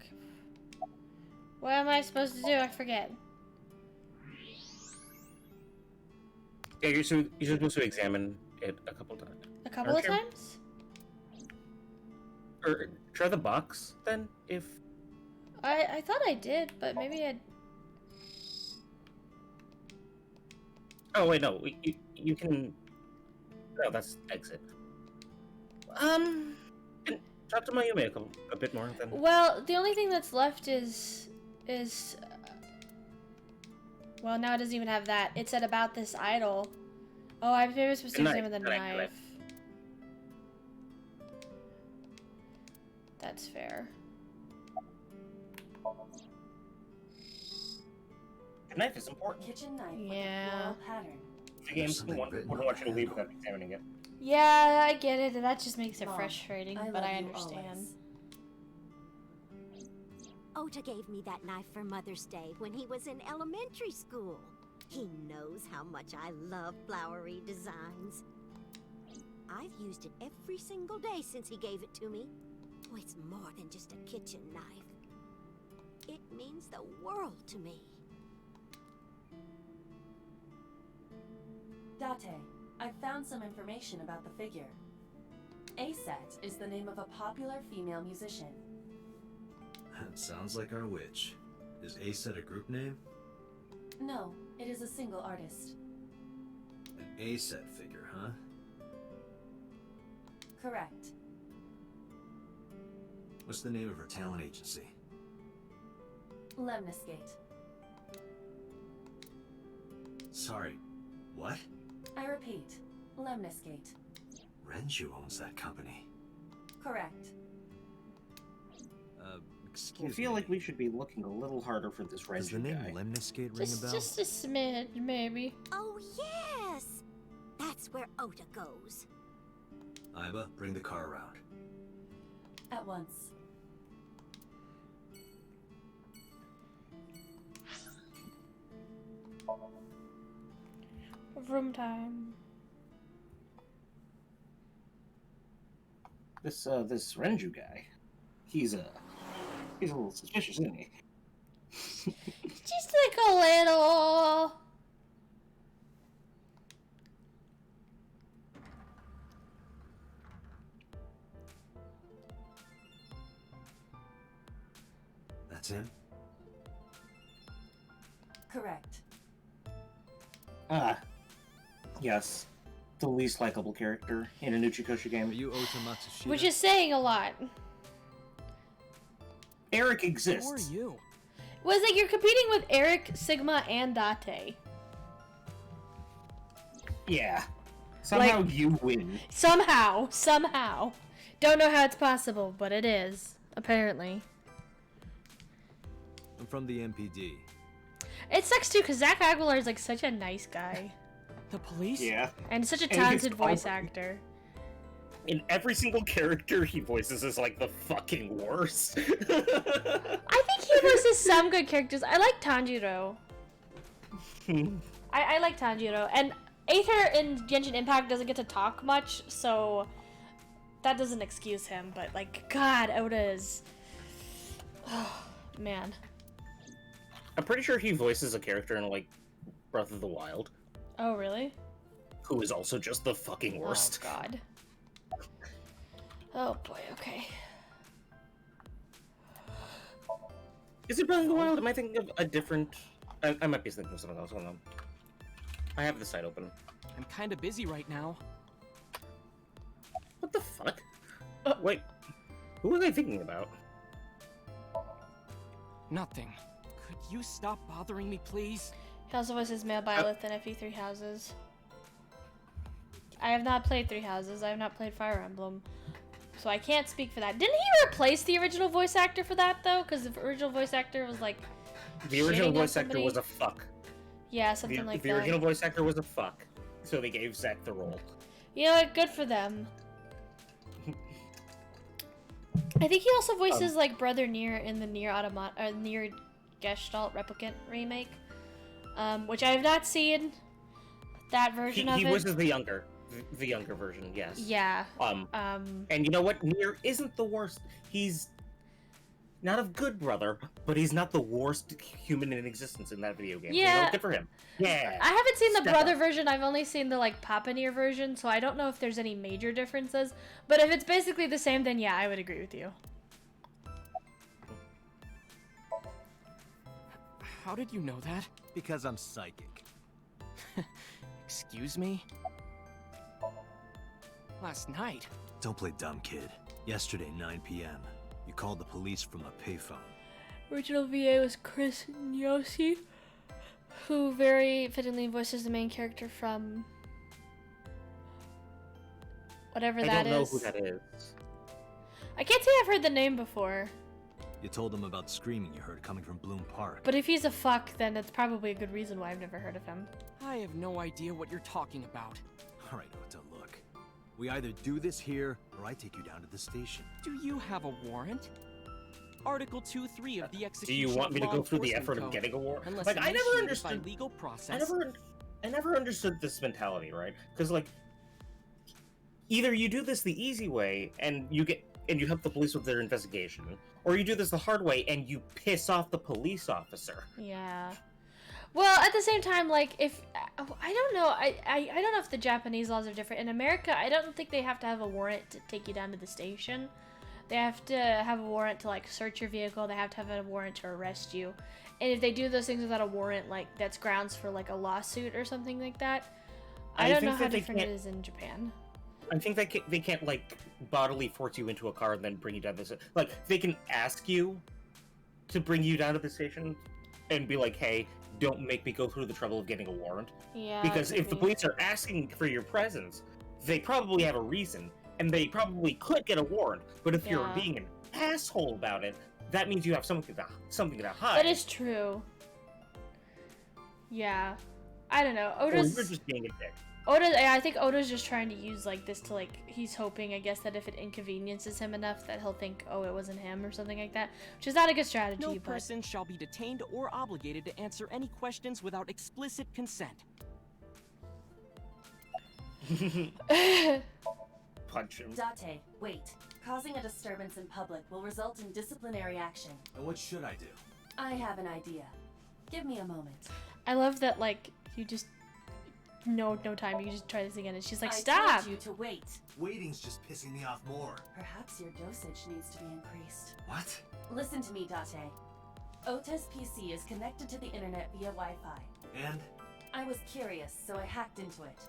S2: Okay. What am I supposed to do? I forget.
S1: Yeah, you're supposed to examine it a couple times.
S2: A couple of times?
S1: Or try the box then, if.
S2: I thought I did, but maybe I.
S1: Oh wait, no. You can. No, that's exit. Talk to Mayume a bit more then.
S2: Well, the only thing that's left is. Well, now it doesn't even have that. It said about this idol. Oh, I maybe supposed to examine the knife. That's fair.
S1: The knife is important.
S6: Kitchen knife with
S2: Yeah.
S6: a floral pattern.
S1: The games wouldn't want you to leave without examining it.
S2: Yeah, I get it. That just makes it
S6: Mom,
S2: frustrating,
S6: I
S2: but
S6: love
S2: I
S6: you
S2: understand.
S6: always.
S8: Ota gave me that knife for Mother's Day when he was in elementary school. He knows how much I love flowery designs. I've used it every single day since he gave it to me. Oh, it's more than just a kitchen knife. It means the world to me.
S6: Date, I've found some information about the figure. Aset is the name of a popular female musician.
S4: That sounds like our witch. Is A-set a group name?
S6: No, it is a single artist.
S4: An A-set figure, huh?
S6: Correct.
S4: What's the name of her talent agency?
S6: Lemniscate.
S4: Sorry, what?
S6: I repeat, Lemniscate.
S4: Renju owns that company.
S6: Correct.
S4: Excuse
S1: I feel
S4: me.
S1: like we should be looking a little harder for this
S4: Does the
S1: Renju
S4: name
S1: guy.
S4: Lemniscate ring a bell?
S2: Just a smidge, maybe.
S8: Oh, yes! That's where Ota goes.
S4: Iba, bring the car around.
S6: At once.
S2: Room time.
S1: This Renju guy, he's a little suspicious, isn't he?
S2: Just like a little.
S4: That's him?
S6: Correct.
S1: Ah, yes. The least likable character in an Uchikoshi
S4: Are
S1: game.
S4: you Ota Matsushita?
S2: Which is saying a lot.
S1: Eric
S5: Who are
S1: exists.
S5: you?
S2: Was like you're competing with Eric, Sigma, and Date.
S1: Yeah. Somehow
S2: Like-
S1: you win.
S2: Somehow. Don't know how it's possible, but it is. Apparently.
S4: I'm from the MPD.
S2: It sucks too, because Zach Aguilar is like such a nice guy.
S5: The police?
S1: Yeah.
S2: And such a
S1: And he's
S2: talented voice
S1: also-
S2: actor.
S1: In every single character he voices is like the fucking worst.
S2: I think he voices some good characters. I like Tanjiro. I like Tanjiro. And Aether in Genshin Impact doesn't get to talk much, so that doesn't excuse him. But, like, God, Oda is... Oh, man.
S1: I'm pretty sure he voices a character in like Breath of the Wild,
S2: Oh, really?
S1: who is also just the fucking worst.
S2: Oh, God. Oh, boy, okay.
S1: Is it Breath of the Wild? Am I thinking of a different... I might be thinking of something else. Hold on. I have the site open.
S5: I'm kind of busy right now.
S1: What the fuck? Wait. Who was I thinking about?
S5: Nothing. Could you stop bothering me, please?
S2: He also voices male Byleth in FE Three Houses. I have not played Three Houses. I have not played Fire Emblem. So I can't speak for that. Didn't he replace the original voice actor for that, though? Because the original voice actor was, like,
S1: The original
S2: shitting on
S1: voice actor
S2: somebody?
S1: was a fuck.
S2: Yeah, something like
S1: The
S2: that.
S1: original voice actor was a fuck. So they gave Zack the role.
S2: You know what? Good for them. I think he also voices, like, Brother Nier in the Nier Gestalt Replicant remake. Which I have not seen that version of it.
S1: He voices the younger version, yes.
S2: Yeah.
S1: And you know what? Nier isn't the worst. He's not a good brother, but he's not the worst human in existence in that video game.
S2: Yeah.
S1: You know, good for him. Yeah.
S2: I haven't seen the
S1: Step
S2: brother
S1: up.
S2: version. I've only seen the, like, Papa Nier version, so I don't know if there's any major differences. But if it's basically the same, then yeah, I would agree with you.
S5: How did you know that?
S4: Because I'm psychic.
S5: Excuse me? Last night?
S4: Don't play dumb, kid. Yesterday, 9 p.m., you called the police from a payphone.
S2: Original VA was Chris Nyosi, who very fittingly voices the main character from whatever that is.
S1: I don't know who that is.
S2: I can't say I've heard the name before.
S4: You told them about screaming you heard coming from Bloom Park.
S2: But if he's a fuck, then it's probably a good reason why I've never heard of him.
S5: I have no idea what you're talking about.
S4: All right, Ota, look. We either do this here, or I take you down to the station.
S5: Do you have a warrant? Article 2.3 of the
S1: Do
S5: Execution
S1: you want me to
S5: of
S1: go
S5: Law
S1: through the
S5: Enforcement
S1: effort of
S5: Code,
S1: getting a warrant?
S5: unless
S1: Like, I never
S5: initiated
S1: understood.
S5: by legal process.
S1: I never understood this mentality, right? Because like, either you do this the easy way and you help the police with their investigation, or you do this the hard way and you piss off the police officer.
S2: Yeah. Well, at the same time, like, if I don't know, I don't know if the Japanese laws are different. In America, I don't think they have to have a warrant to take you down to the station. They have to have a warrant to, like, search your vehicle. They have to have a warrant to arrest you. And if they do those things without a warrant, like, that's grounds for, like, a lawsuit or something like that. I don't know how different it is in Japan.
S1: I think they can't like bodily force you into a car and then bring you down the station. Like, they can ask you to bring you down to the station and be like, hey, don't make me go through the trouble of getting a warrant.
S2: Yeah.
S1: Because
S2: it
S1: if the
S2: could be.
S1: police are asking for your presence, they probably have a reason, and they probably could get a warrant. But if you're
S2: Yeah.
S1: being an asshole about it, that means you have something to hide.
S2: That is true. Yeah. I don't know.
S1: Or you're just being a dick.
S2: I think Oda's just trying to use, like, this to, like, he's hoping, I guess, that if it inconveniences him enough that he'll think, oh, it wasn't him or something like that, which is not a good strategy,
S5: No
S2: but...
S5: person shall be detained or obligated to answer any questions without explicit consent.
S1: Punch him.
S6: Date, wait. Causing a disturbance in public will result in disciplinary action.
S4: And what should I do?
S6: I have an idea. Give me a moment.
S2: I love that, like, you just... No time, you just try this again, and she's like,
S6: I
S2: stop!
S6: told you to wait.
S4: Waiting's just pissing me off more.
S6: Perhaps your dosage needs to be increased.
S4: What?
S6: Listen to me, Date. Ota's PC is connected to the internet via Wi-Fi.
S4: And?
S6: I was curious, so I hacked into it.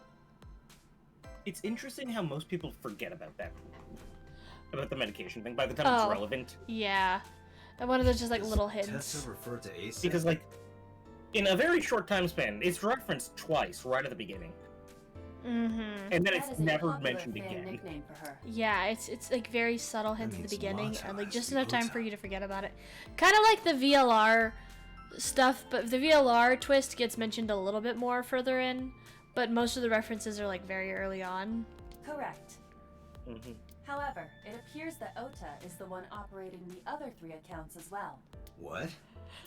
S1: It's interesting how most people forget about that. About the medication thing by the time it's relevant.
S2: Yeah. And one of those just, like, little
S4: Does
S2: hints.
S4: Tessa refer to Ace?
S1: Because, like, in a very short time span, it's referenced twice right at the beginning.
S2: Mm-hmm.
S1: And then
S6: That
S1: it's
S6: is a
S1: never
S6: popular
S1: mentioned
S6: fan
S1: again.
S6: nickname for her.
S2: Yeah, it's like very subtle hints at the
S4: means
S2: beginning,
S4: Mata
S2: and like
S4: has
S2: just
S4: to be
S2: enough time
S4: Ota.
S2: for you to forget about it. Kind of like the VLR stuff, but the VLR twist gets mentioned a little bit more further in, but most of the references are like very early on.
S6: Correct.
S1: Mm-hmm.
S6: However, it appears that Ota is the one operating the other 3 accounts as well.
S4: What?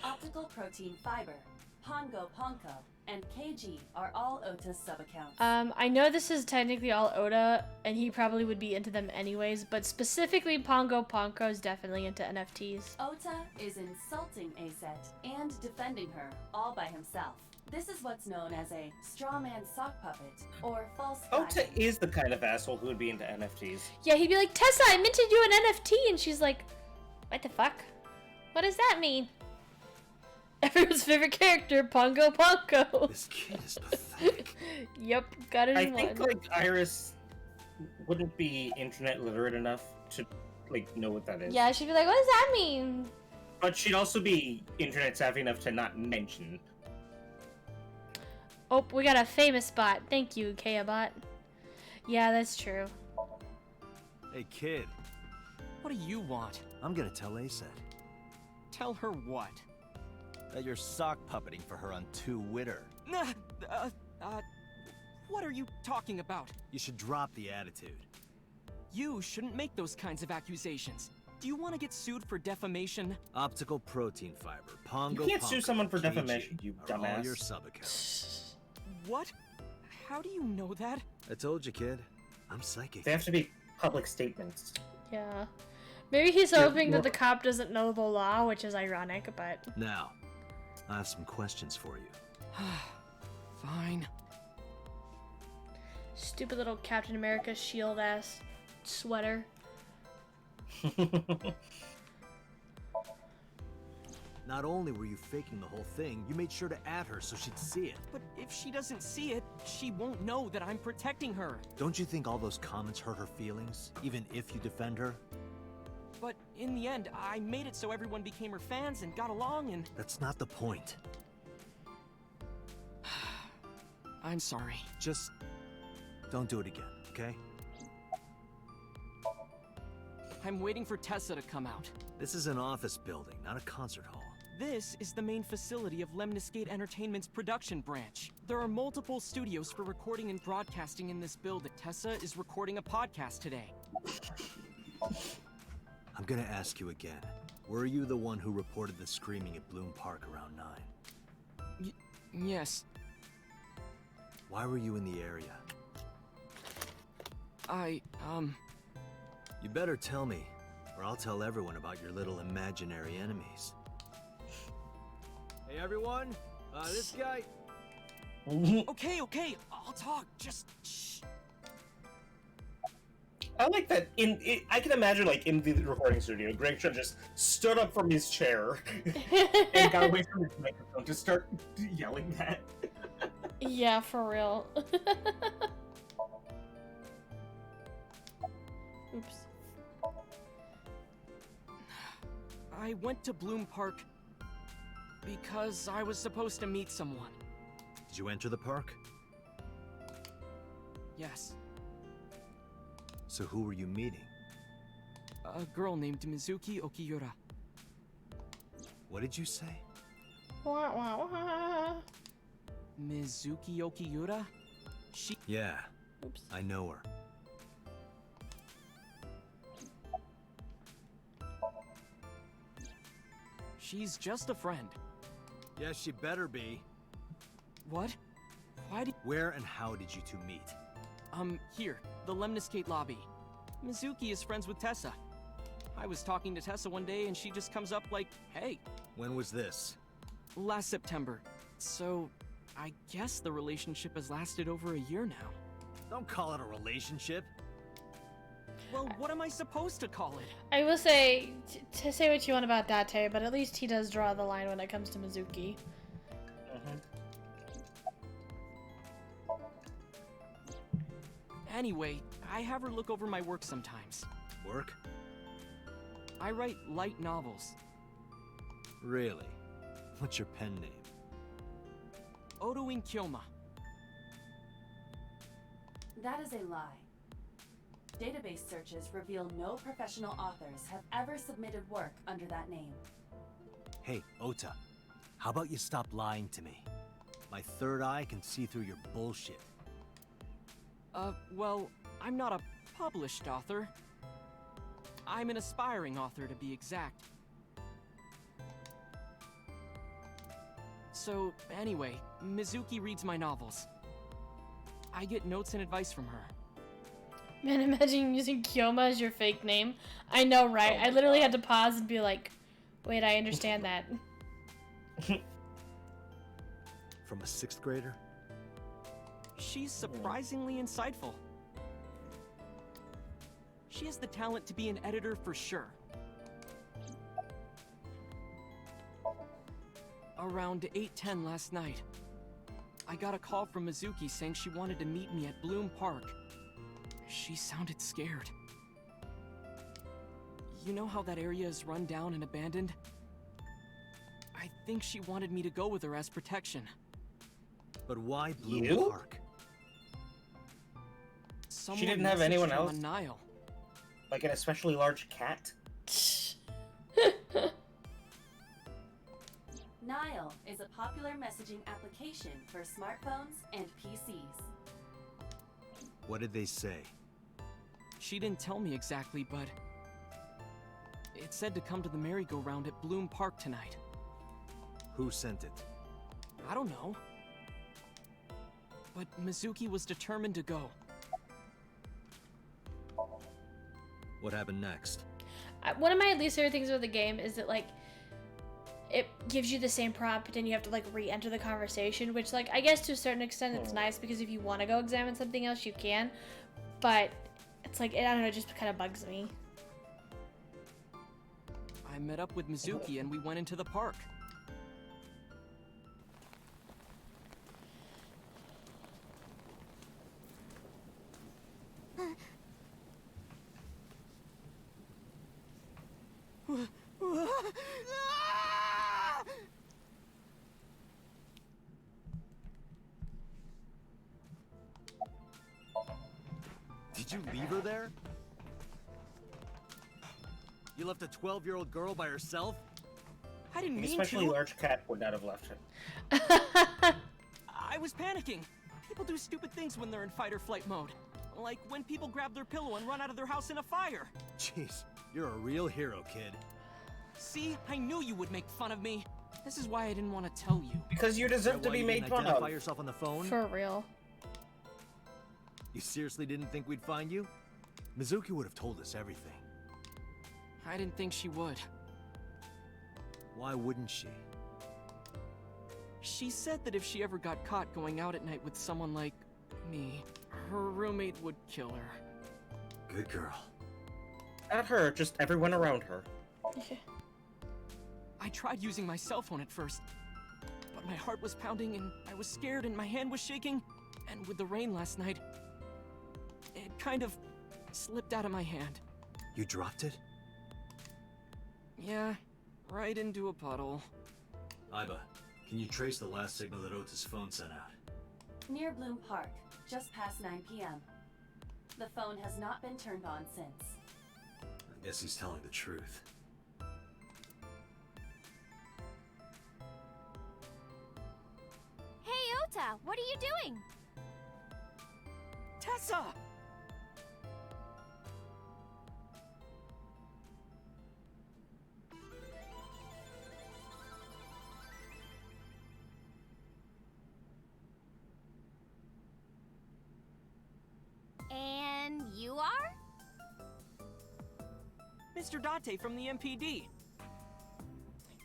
S6: Optical Protein Fiber, Pongo Ponko, and KG are all Ota's sub-accounts.
S2: I know this is technically all Oda, and he probably would be into them anyways, but specifically Pongo Ponko is definitely into NFTs.
S6: Ota is insulting Aset and defending her all by himself. This is what's known as a straw man sock puppet, or false flag.
S1: Ota is the kind of asshole who would be into NFTs.
S2: Yeah, he'd be like, Tessa, I minted you an NFT, and she's like, what the fuck? What does that mean? Everyone's favorite character, Pongo Ponko.
S4: This kid is pathetic.
S2: Yep, got it
S1: I
S2: in
S1: think,
S2: one.
S1: like, Iris wouldn't be internet literate enough to, like, know what that is.
S2: Yeah, she'd be like, what does that mean?
S1: But she'd also be internet savvy enough to not mention.
S2: Oh, we got a famous bot. Thank you, Kea-bot. Yeah, that's true.
S4: Hey, kid.
S5: What do you want?
S4: I'm gonna tell Aset
S5: Tell her what?
S9: That you're sock puppeting for her on Twitter.
S5: Nah, what are you talking about?
S4: you should drop the attitude.
S5: You shouldn't make those kinds of accusations. Do you want to get sued for defamation?
S4: Optical protein fiber, Pongo
S1: You can't sue
S4: Pongo,
S1: someone for
S4: PG
S1: defamation, you
S4: are all
S1: dumbass.
S4: your sub-accounts.
S5: What? How do you know that?
S4: I told you, kid. I'm psychic.
S1: They have to be public statements.
S2: Yeah. Maybe he's
S1: Yeah,
S2: hoping that
S1: well-
S2: the cop doesn't know the law, which is ironic, but...
S4: Now, I have some questions for you.
S5: Fine.
S2: Stupid little Captain America shield-ass sweater.
S4: Not only were you faking the whole thing, you made sure to add her so she'd see it.
S5: But if she doesn't see it, she won't know that I'm protecting her.
S4: Don't you think all those comments hurt her feelings, even if you defend her?
S5: But in the end, I made it so everyone became her fans and got along and...
S4: That's not the point.
S5: I'm sorry.
S4: Just don't do it again, okay?
S5: I'm waiting for Tessa to come out.
S4: This is an office building, not a concert hall.
S5: This is the main facility of Lemniscate Entertainment's production branch. There are multiple studios for recording and broadcasting in this building. Tessa is recording a podcast today.
S4: I'm gonna ask you again. Were you the one who reported the screaming at Bloom Park around 9?
S5: Yes,
S4: Why were you in the area? You better tell me, or I'll tell everyone about your little imaginary enemies. Hey everyone, this guy...
S5: Okay, I'll talk, just shh.
S1: I like that. I can imagine, like, in the recording studio, Greg should just stood up from his chair and got away from his microphone to start yelling that.
S2: Yeah, for real. Oops.
S5: I went to Bloom Park because I was supposed to meet someone.
S4: Did you enter the park?
S5: Yes,
S4: So who were you meeting?
S5: a girl named Mizuki Okiyura.
S4: What did you say?
S2: Wah, wah, wah.
S5: Mizuki Okiyura? She...
S4: Yeah,
S2: Oops.
S4: I know her.
S5: She's just a friend.
S4: Yes, she better be.
S5: What? Why did...
S4: Where and how did you two meet?
S5: Here, the Lemniscate lobby. Mizuki is friends with Tessa. I was talking to Tessa one day and she just comes up like, hey,
S4: When was this?
S5: last September. So, I guess the relationship has lasted over a year now.
S4: Don't call it a relationship.
S5: Well, what am I supposed to call it?
S2: I will say, to say what you want about Date, but at least he does draw the line when it comes to Mizuki.
S5: Anyway, I have her look over my work sometimes.
S4: Work?
S5: I write light novels.
S4: Really? What's your pen name?
S5: Odoin Kyoma.
S6: That is a lie. Database searches reveal no professional authors have ever submitted work under that name.
S4: Hey, Ota. How about you stop lying to me? My third eye can see through your bullshit.
S5: Well, I'm not a published author. I'm an aspiring author, to be exact. So, anyway, Mizuki reads my novels. I get notes and advice from her.
S2: Man, imagine using Kyoma as your fake name. I know, right? I literally had to pause and be like, wait, I understand that.
S4: From a 6th grader?
S5: She's surprisingly insightful. She has the talent to be an editor for sure. Around 8:10 last night, I got a call from Mizuki saying she wanted to meet me at Bloom Park. She sounded scared. You know how that area is run down and abandoned? I think she wanted me to go with her as protection.
S4: But why Bloom
S1: You?
S4: Park?
S5: Someone
S1: didn't have
S5: messaged
S1: anyone
S5: her
S1: else?
S5: on Nile.
S1: Like an especially large cat?
S6: Nile is a popular messaging application for smartphones and PCs.
S4: What did they say?
S5: She didn't tell me exactly, but it said to come to the merry-go-round at Bloom Park tonight.
S4: Who sent it?
S5: I don't know. But Mizuki was determined to go.
S4: What happened next?
S2: One of my least favorite things about the game is that, like, it gives you the same prompt and you have to, like, re-enter the conversation, which, like, I guess to a certain extent it's nice because if you want to go examine something else, you can. But it's like, I don't know, it just kind of bugs me.
S5: I met up with Mizuki and we went into the park.
S9: Did you leave her there? You left a 12-year-old girl by herself?
S5: I didn't
S1: An
S5: mean
S1: especially
S5: to.
S1: large cat would not have left him.
S5: I was panicking. People do stupid things when they're in fight or flight mode. Like when people grab their pillow and run out of their house in a fire.
S9: Jeez, you're a real hero, kid.
S5: See, I knew you would make fun of me. This is why I didn't want to tell you.
S1: Because you deserve to
S9: Why
S1: be
S9: you
S1: made
S9: didn't
S1: fun
S9: identify
S1: of.
S9: yourself on the phone?
S2: For real.
S9: You seriously didn't think we'd find you? Mizuki would have told us everything.
S5: I didn't think she would.
S9: Why wouldn't she?
S5: She said that if she ever got caught going out at night with someone like me, her roommate would kill her.
S4: Good girl.
S1: Not her, just everyone around her.
S5: I tried using my cell phone at first, but my heart was pounding and I was scared and my hand was shaking, and with the rain last night, it kind of slipped out of my hand.
S4: You dropped it?
S5: Yeah, right into a puddle.
S4: Aiba, can you trace the last signal that Ota's phone sent out?
S6: Near Bloom Park, just past 9 p.m. The phone has not been turned on since.
S4: I guess he's telling the truth.
S10: Hey, Ota, what are you doing?
S5: Tessa!
S10: And you are?
S5: Mr. Date from the MPD.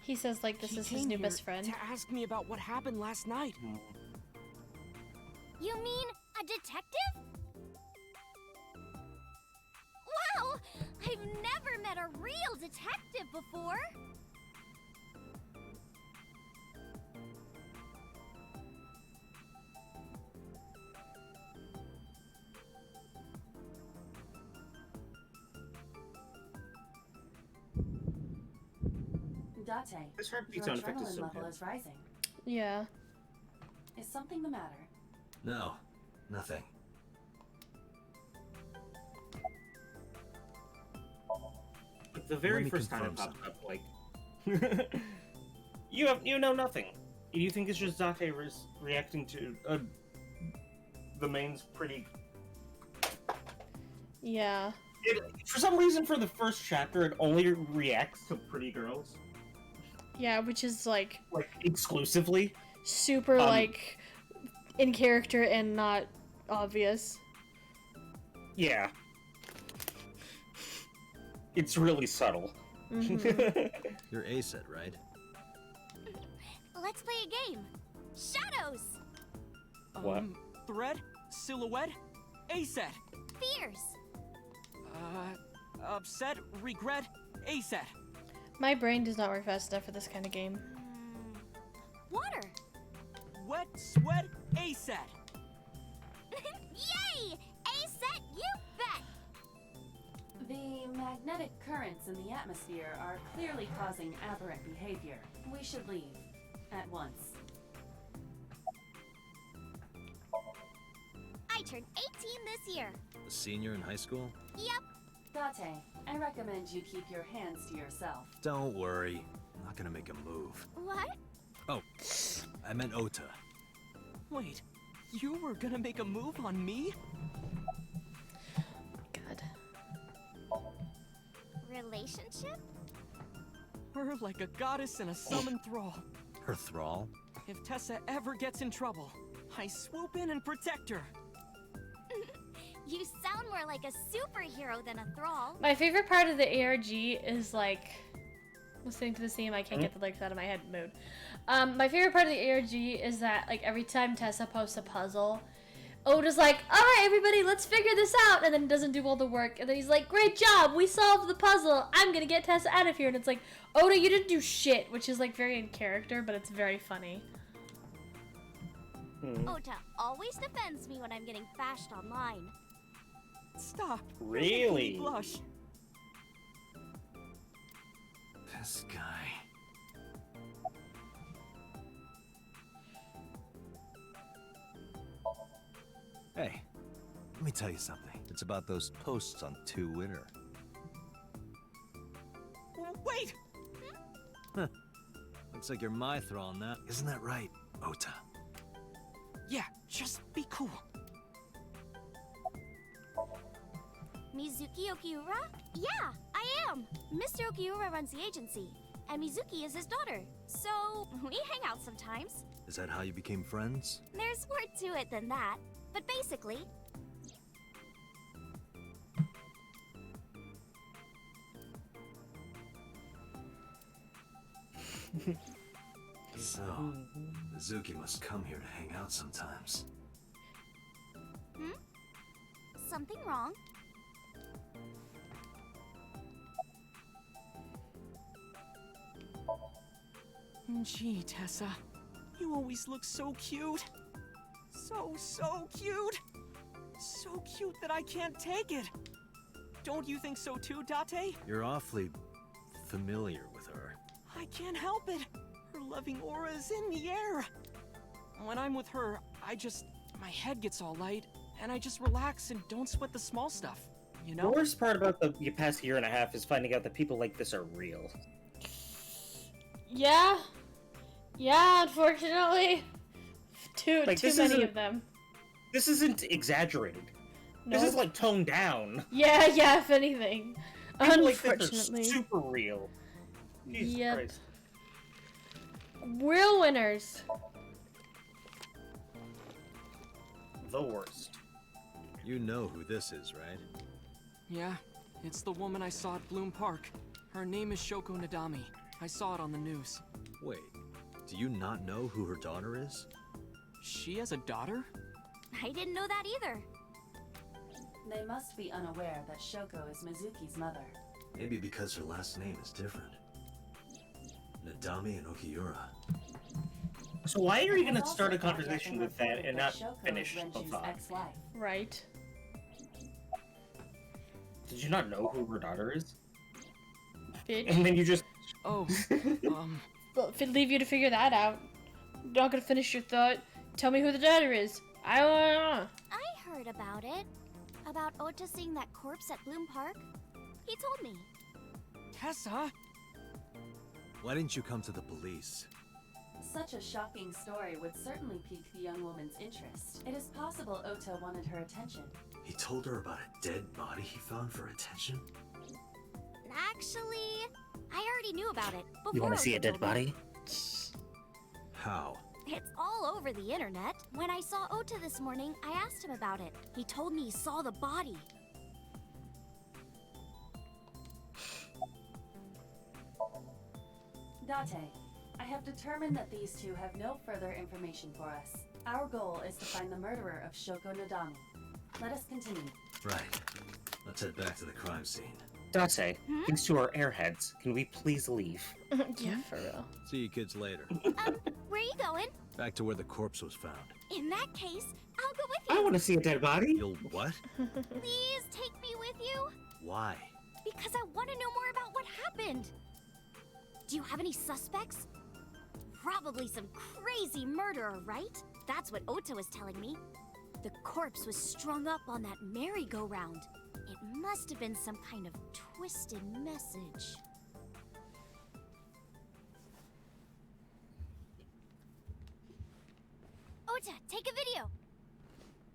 S2: He says, like, this
S5: He
S2: is his
S5: came
S2: new
S5: here
S2: best friend.
S5: to ask me about what happened last night.
S10: You mean a detective? Wow! I've never met a real detective before.
S6: Date,
S1: This heartbeat
S6: your
S1: sound effect is
S6: adrenaline
S1: so
S6: level
S1: good.
S6: is rising.
S2: Yeah.
S6: Is something the matter?
S4: No, nothing.
S1: Like, the very
S4: Let me
S1: first time it
S4: confirm
S1: popped up, like... you know nothing. You think it's just Date reacting to... the main's pretty...
S2: Yeah.
S1: For some reason, for the first chapter, it only reacts to pretty girls.
S2: Yeah, which is, like,
S1: Exclusively.
S2: super, like, in character and not obvious.
S1: Yeah. It's really subtle.
S9: You're A-set, right?
S10: Let's play a game. Shadows!
S1: What?
S5: Thread? Silhouette? A-set.
S10: Fears!
S5: Upset? Regret? A-set.
S2: My brain does not work fast enough for this kind of game.
S10: Water!
S5: Wet, sweat, A-set.
S10: Yay! A-set, you bet!
S6: The Magnetic currents in the atmosphere are clearly causing aberrant behavior. We should leave. At once.
S10: I turned 18 this year.
S4: A senior in high school?
S10: Yep.
S6: Date, I recommend you keep your hands to yourself.
S4: Don't worry. I'm not gonna make a move.
S10: What?
S4: Oh, I meant Ota.
S5: Wait, you were gonna make a move on me?
S2: God.
S10: Relationship?
S5: We're like a goddess and a summoned thrall.
S4: Her thrall?
S5: If Tessa ever gets in trouble, I swoop in and protect her.
S10: You sound more like a superhero than a thrall.
S2: My favorite part of the ARG is like listening to the theme. I can't get the lyrics out of my head. Mood. My favorite part of the ARG is that like every time Tessa posts a puzzle, Oda's like, "All right, everybody, let's figure this out," and then doesn't do all the work, and then he's like, "Great job, we solved the puzzle. I'm gonna get Tessa out of here," and it's like, Oda, you didn't do shit, which is like very in character, but it's very funny.
S10: Ota always defends me when I'm getting bashed online.
S5: Stop.
S1: Really?
S5: You're making me blush.
S4: This guy. Hey, let me tell you something. It's about those posts on Twitter.
S5: Wait!
S4: Huh. Looks like you're my thrall now. Isn't that right, Ota?
S5: Yeah, just be cool.
S10: Mizuki Okiura? Yeah, I am. Mr. Okiura runs the agency, and Mizuki is his daughter. So, we hang out sometimes.
S4: Is that how you became friends?
S10: There's more to it than that. But basically,
S4: So, Mizuki must come here to hang out sometimes.
S10: something wrong?
S5: Gee, Tessa, you always look so cute. So cute. So cute that I can't take it. Don't you think so too, Date?
S4: You're awfully familiar with her.
S5: I can't help it. Her loving aura is in the air. When I'm with her, my head gets all light, and I just relax and don't sweat the small stuff, you
S1: The
S5: know?
S1: worst part about the past year and a half is finding out that people like this are real.
S2: Yeah. Yeah, unfortunately. Too
S1: Like, this
S2: many
S1: isn't-
S2: of them.
S1: This isn't exaggerated.
S2: No.
S1: This is like toned down.
S2: Yeah, if anything.
S1: People like this are
S2: Unfortunately.
S1: super real. Jesus
S2: Yep.
S1: Christ.
S2: Real winners.
S1: The worst.
S4: You know who this is, right?
S5: Yeah, it's the woman I saw at Bloom Park. Her name is Shoko Nadami. I saw it on the news.
S4: Wait, do you not know who her daughter is?
S5: She has a daughter?
S10: I didn't know that either.
S6: They must be unaware that Shoko is Mizuki's mother.
S4: Maybe because her last name is different. Nadami and Okiura.
S1: So why are you gonna
S6: Also,
S1: start a
S6: it has been
S1: conversation with that
S6: reported
S1: and not
S6: Shoko
S1: finish
S6: is
S1: the
S6: Renju's
S1: thought?
S6: ex-wife.
S2: Right.
S1: Did you not know who her daughter is?
S2: Bitch.
S1: And then you just...
S5: Oh,
S2: Well, if it leave you to figure that out. Not gonna finish your thought. Tell me who the daughter is. I don't know.
S10: I heard about it. About Ota seeing that corpse at Bloom Park. He told me.
S5: Tessa?
S4: Why didn't you come to the police?
S6: Such a shocking story would certainly pique the young woman's interest. It is possible Ota wanted her attention.
S4: He told her about a dead body he found for attention?
S10: Actually, I already knew about it before.
S1: You wanna see a
S10: Ota
S1: dead
S10: told me.
S1: body?
S4: How?
S10: It's all over the internet. When I saw Ota this morning, I asked him about it. He told me he saw the body.
S6: Date, I have determined that these two have no further information for us. Our goal is to find the murderer of Shoko Nadami. Let us continue.
S4: Right. Let's head back to the crime scene.
S1: Date, thanks to our airheads, can we please leave?
S2: Yeah, for real.
S4: See you kids later.
S10: Where are you going?
S4: Back to where the corpse was found.
S10: In that case, I'll go with you.
S1: I want to see a dead body.
S4: You'll what?
S10: Please take me with you.
S4: Why?
S10: Because I want to know more about what happened. Do you have any suspects? Probably some crazy murderer, right? That's what Ota was telling me. The corpse was strung up on that merry-go-round. It must have been some kind of twisted message. Ota, take a video.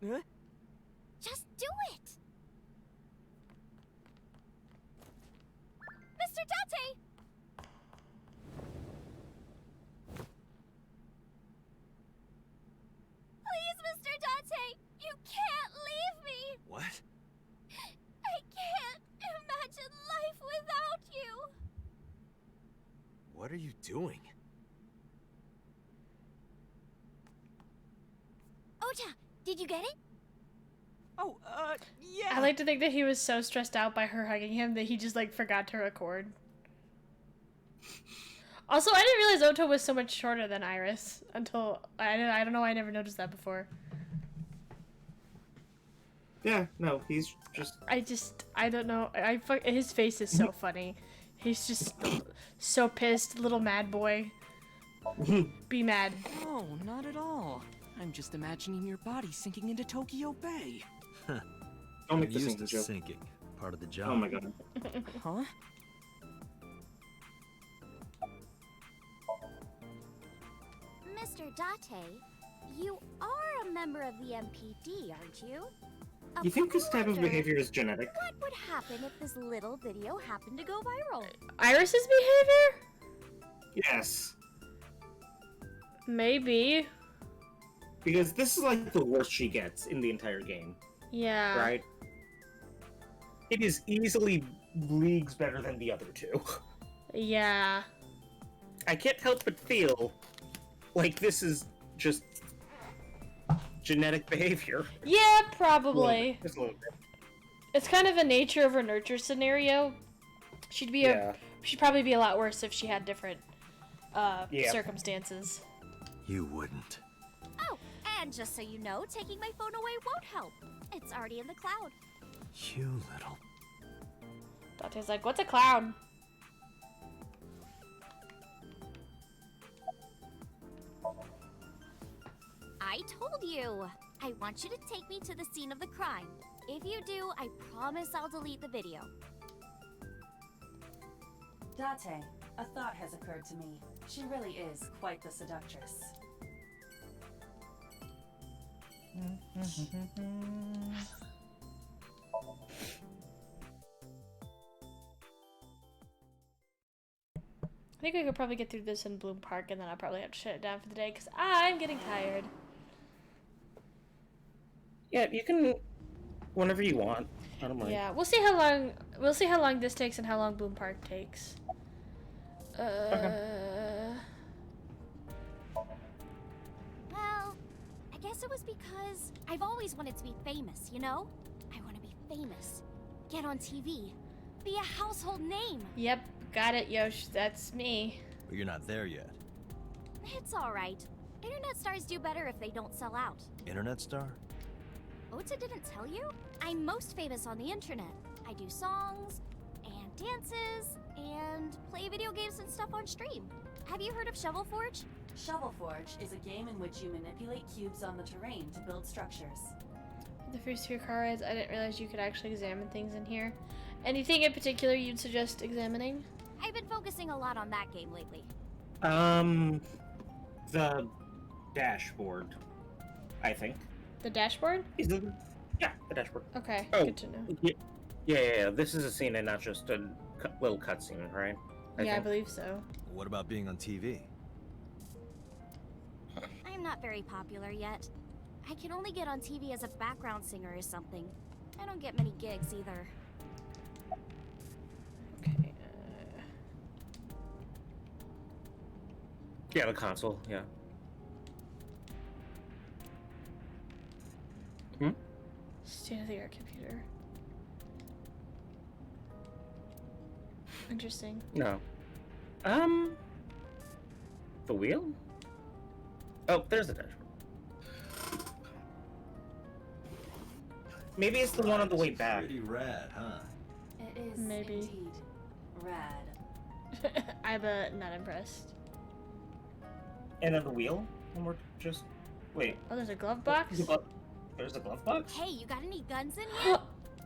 S5: Huh?
S10: Just do it! Mr. Date! Please, Mr. Date! You can't leave me!
S4: What?
S10: I can't imagine life without you!
S9: What are you doing?
S10: Ota, did you get it?
S5: Oh, yeah.
S2: I like to think that he was so stressed out by her hugging him that he just like forgot to record. Also, I didn't realize Otto was so much shorter than Iris until I don't know. I never noticed that before.
S1: Yeah, no, he's just.
S2: I don't know. His face is so funny. He's just so pissed, little mad boy. Be mad.
S5: No, not at all. I'm just imagining your body sinking into Tokyo Bay.
S1: Don't make
S4: I'm
S1: the
S4: used
S1: sinking
S4: to
S1: joke.
S4: sinking. Part of the job.
S1: Oh my god.
S5: Huh?
S10: Mr. Date, you are a member of the MPD, aren't you?
S1: You think this type of
S10: wonder
S1: behavior is genetic?
S10: What would happen if this little video happened to go viral?
S2: Iris's behavior?
S1: Yes.
S2: Maybe.
S1: Because this is like the worst she gets in the entire game,
S2: Yeah.
S1: right? It is easily leagues better than the other two.
S2: Yeah.
S1: I can't help but feel like this is just genetic behavior.
S2: Yeah, probably.
S1: Just a little bit.
S2: It's kind of a nature over nurture scenario. She'd probably be a lot worse if she had different
S1: Yeah.
S2: circumstances.
S4: You wouldn't.
S10: Oh, and just so you know, taking my phone away won't help. It's already in the cloud.
S4: You little...
S2: Dante's like, what's a cloud?
S10: I told you. I want you to take me to the scene of the crime. If you do, I promise I'll delete the video.
S6: Date, a thought has occurred to me. She really is quite the seductress.
S2: I think we could probably get through this in Bloom Park, and then I'll probably have to shut it down for the day because I'm getting tired.
S1: Yeah, you can whenever you want. I don't mind.
S2: Yeah, we'll see how long. We'll see how long this takes and how long Bloom Park takes.
S10: Well, I guess it was because I've always wanted to be famous, you know? I want to be famous. Get on TV. Be a household name.
S2: Yep, got it, Yosh. That's me.
S4: But you're not there yet.
S10: It's alright. Internet stars do better if they don't sell out.
S4: Internet star?
S10: Ota didn't tell you? I'm most famous on the internet. I do songs, and dances, and play video games and stuff on stream. Have you heard of Shovel Forge?
S6: Shovel Forge is a game in which you manipulate cubes on the terrain to build structures.
S2: The first few car rides, I didn't realize you could actually examine things in here. Anything in particular you'd suggest examining?
S10: I've been focusing a lot on that game lately.
S1: The dashboard, I think.
S2: The dashboard?
S1: Is it? Yeah, the dashboard.
S2: Okay,
S1: Oh,
S2: good to know.
S1: Yeah. This is a scene and not just a little cutscene, right?
S2: I
S1: think.
S2: believe so.
S4: What about being on TV?
S10: I'm not very popular yet. I can only get on TV as a background singer or something. I don't get many gigs either.
S2: Okay.
S1: Yeah, the console. Yeah.
S2: State-of-the-art computer. Interesting.
S1: No. The wheel? Oh, there's the dashboard. Maybe it's the one on the way back.
S4: Pretty rad, huh?
S6: It is
S2: maybe.
S6: indeed rad.
S2: I'm not impressed.
S1: And on the wheel, and we're just wait.
S2: Oh, there's a glove box?
S1: There's a glove box?
S10: Hey, you got any guns in here?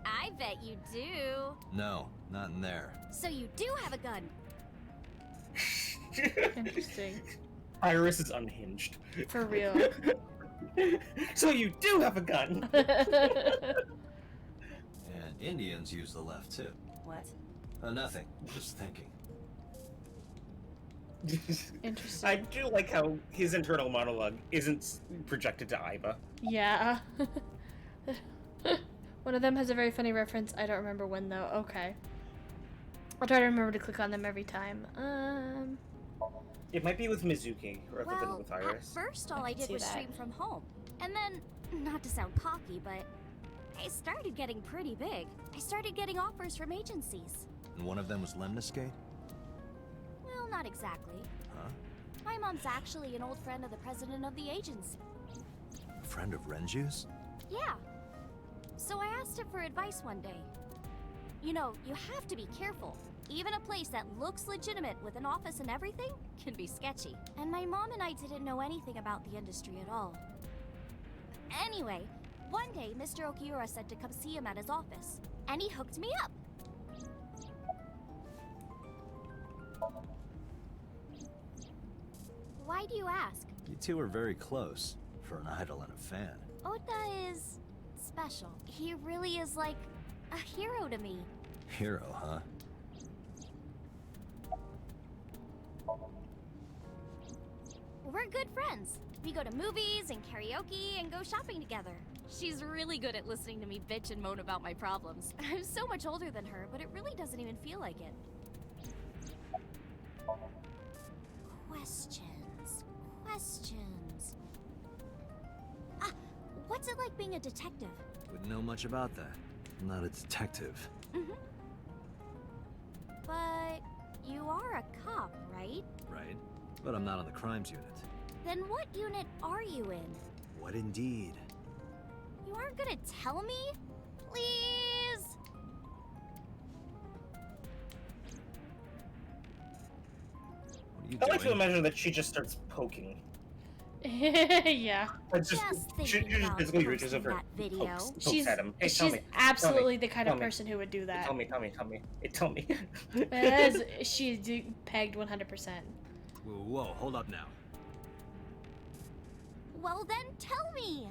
S10: I bet you do.
S4: No, not in there.
S10: So you do have a gun.
S2: Interesting.
S1: Iris is unhinged.
S2: For real.
S1: So you do have a gun.
S4: And Indians use the left too.
S6: What?
S4: Nothing. Just thinking.
S2: Interesting.
S1: I do like how his internal monologue isn't projected to Iva.
S2: Yeah. One of them has a very funny reference. I don't remember when though. Okay. I'll try to remember to click on them every time.
S1: It might be with Mizuki rather than
S10: Well,
S1: with
S10: at
S1: Iris.
S10: first all
S2: I
S10: I
S2: can
S10: did
S2: see
S10: was
S2: that.
S10: stream from home. And then, not to sound cocky, but I started getting pretty big. I started getting offers from agencies.
S4: And one of them was Lemniscate?
S10: Well, not exactly.
S4: Huh?
S10: My mom's actually an old friend of the president of the agency.
S4: A friend of Renju's?
S10: Yeah. So I asked him for advice one day. You know, you have to be careful. Even a place that looks legitimate with an office and everything can be sketchy. And my mom and I didn't know anything about the industry at all. Anyway, one day Mr. Okiura said to come see him at his office, and he hooked me up. Why do you ask?
S4: You two are very close, for an idol and a fan.
S10: Ota is special. He really is like a hero to me.
S4: Hero, huh?
S10: We're good friends. We go to movies and karaoke and go shopping together. She's really good at listening to me bitch and moan about my problems. I'm so much older than her, but it really doesn't even feel like it. Questions. Ah, what's it like being a detective?
S4: Wouldn't know much about that. I'm not a detective.
S10: But you are a cop, right?
S4: Right? But I'm not on the crimes unit.
S10: Then what unit are you in?
S4: What indeed?
S10: You aren't gonna tell me? Please?
S4: What are you
S1: I like to
S4: doing?
S1: imagine that she just starts poking.
S2: Yeah.
S1: Like just,
S10: Just
S1: she
S10: thinking
S1: just
S10: about
S1: physically reaches
S10: posting
S1: over
S10: that video.
S1: and pokes
S2: She's
S1: at him. Hey,
S2: she's
S1: tell me.
S2: absolutely the kind of
S1: tell me.
S2: person who would do that.
S1: Tell me. Tell me.
S2: That is, she's pegged 100%.
S4: Whoa, hold up now.
S10: Well then tell me!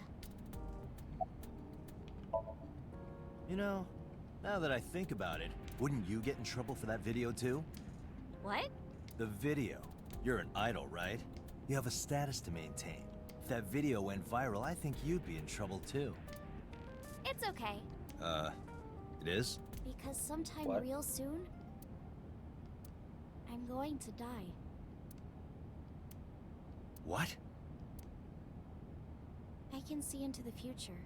S9: You know, now that I think about it, wouldn't you get in trouble for that video too?
S10: What?
S9: The video. You're an idol, right? You have a status to maintain. If that video went viral, I think you'd be in trouble too.
S10: It's okay.
S9: It is?
S10: Because sometime
S1: What?
S10: real soon, I'm going to die.
S9: What?
S10: I can see into the future.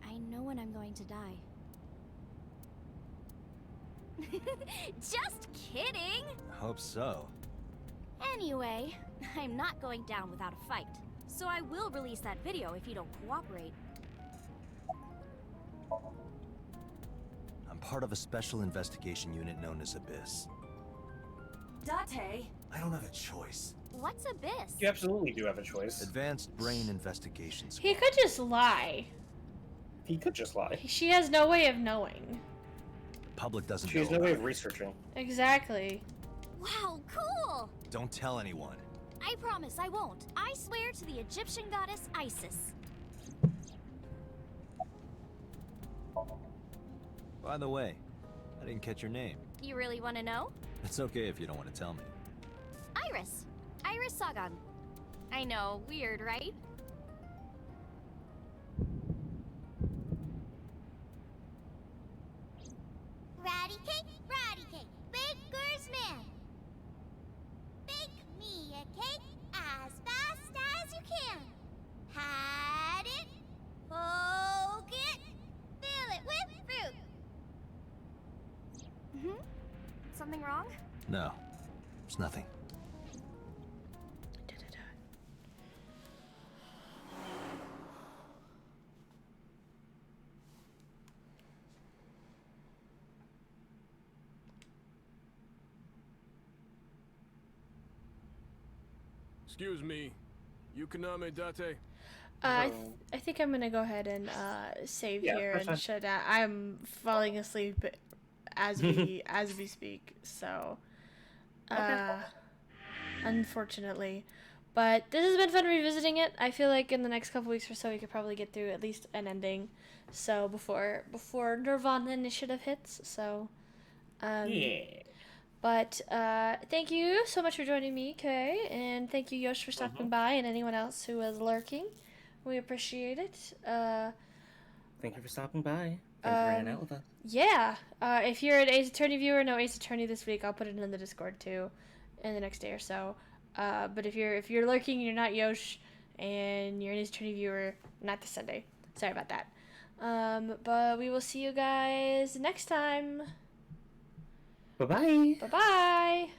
S10: I know when I'm going to die. Just kidding!
S9: I hope so.
S10: Anyway, I'm not going down without a fight. So I will release that video if you don't cooperate.
S9: I'm part of a special investigation unit known as Abyss.
S6: Date,
S9: I don't have a choice.
S10: What's Abyss?
S1: You absolutely do have a choice.
S9: Advanced Brain Investigation Squad.
S2: He could just lie.
S1: He could just lie.
S2: She has no way of knowing.
S9: The public doesn't
S1: She has
S9: know
S1: no way
S9: about
S1: of
S9: it.
S1: researching.
S2: Exactly.
S10: Wow, cool!
S9: Don't tell anyone.
S10: I promise I won't. I swear to the Egyptian goddess Isis.
S9: By the way, I didn't catch your name.
S10: You really want to know?
S9: It's okay if you don't want to tell me.
S10: Iris. Iris Sagan. I know, weird, right? Ratty cake, baker's man. Bake me a cake as fast as you can. Pat it, poke it, fill it with fruit. Something wrong?
S9: No, it's nothing.
S11: Excuse me. Yukaname Date?
S2: I think I'm gonna go ahead and save here
S1: that's
S2: and
S1: fine.
S2: shut down. I'm falling asleep as we speak, so unfortunately. But this has been fun revisiting it. I feel like in the next couple weeks or so we could probably get through at least an ending. So before Nirvana Initiative hits. So
S1: Yeah.
S2: But thank you so much for joining me, Kay, and thank you, Yosh, for stopping by, and anyone else who was lurking. We appreciate it.
S1: Thank you for stopping by. Thank you for hanging out with us.
S2: Yeah. If you're an Ace Attorney viewer, no Ace Attorney this week. I'll put it in the Discord too, in the next day or so. But if you're lurking and you're not Yosh, and you're an Ace Attorney viewer, not this Sunday. Sorry about that. But we will see you guys next time.
S1: Bye-bye.
S2: Bye-bye.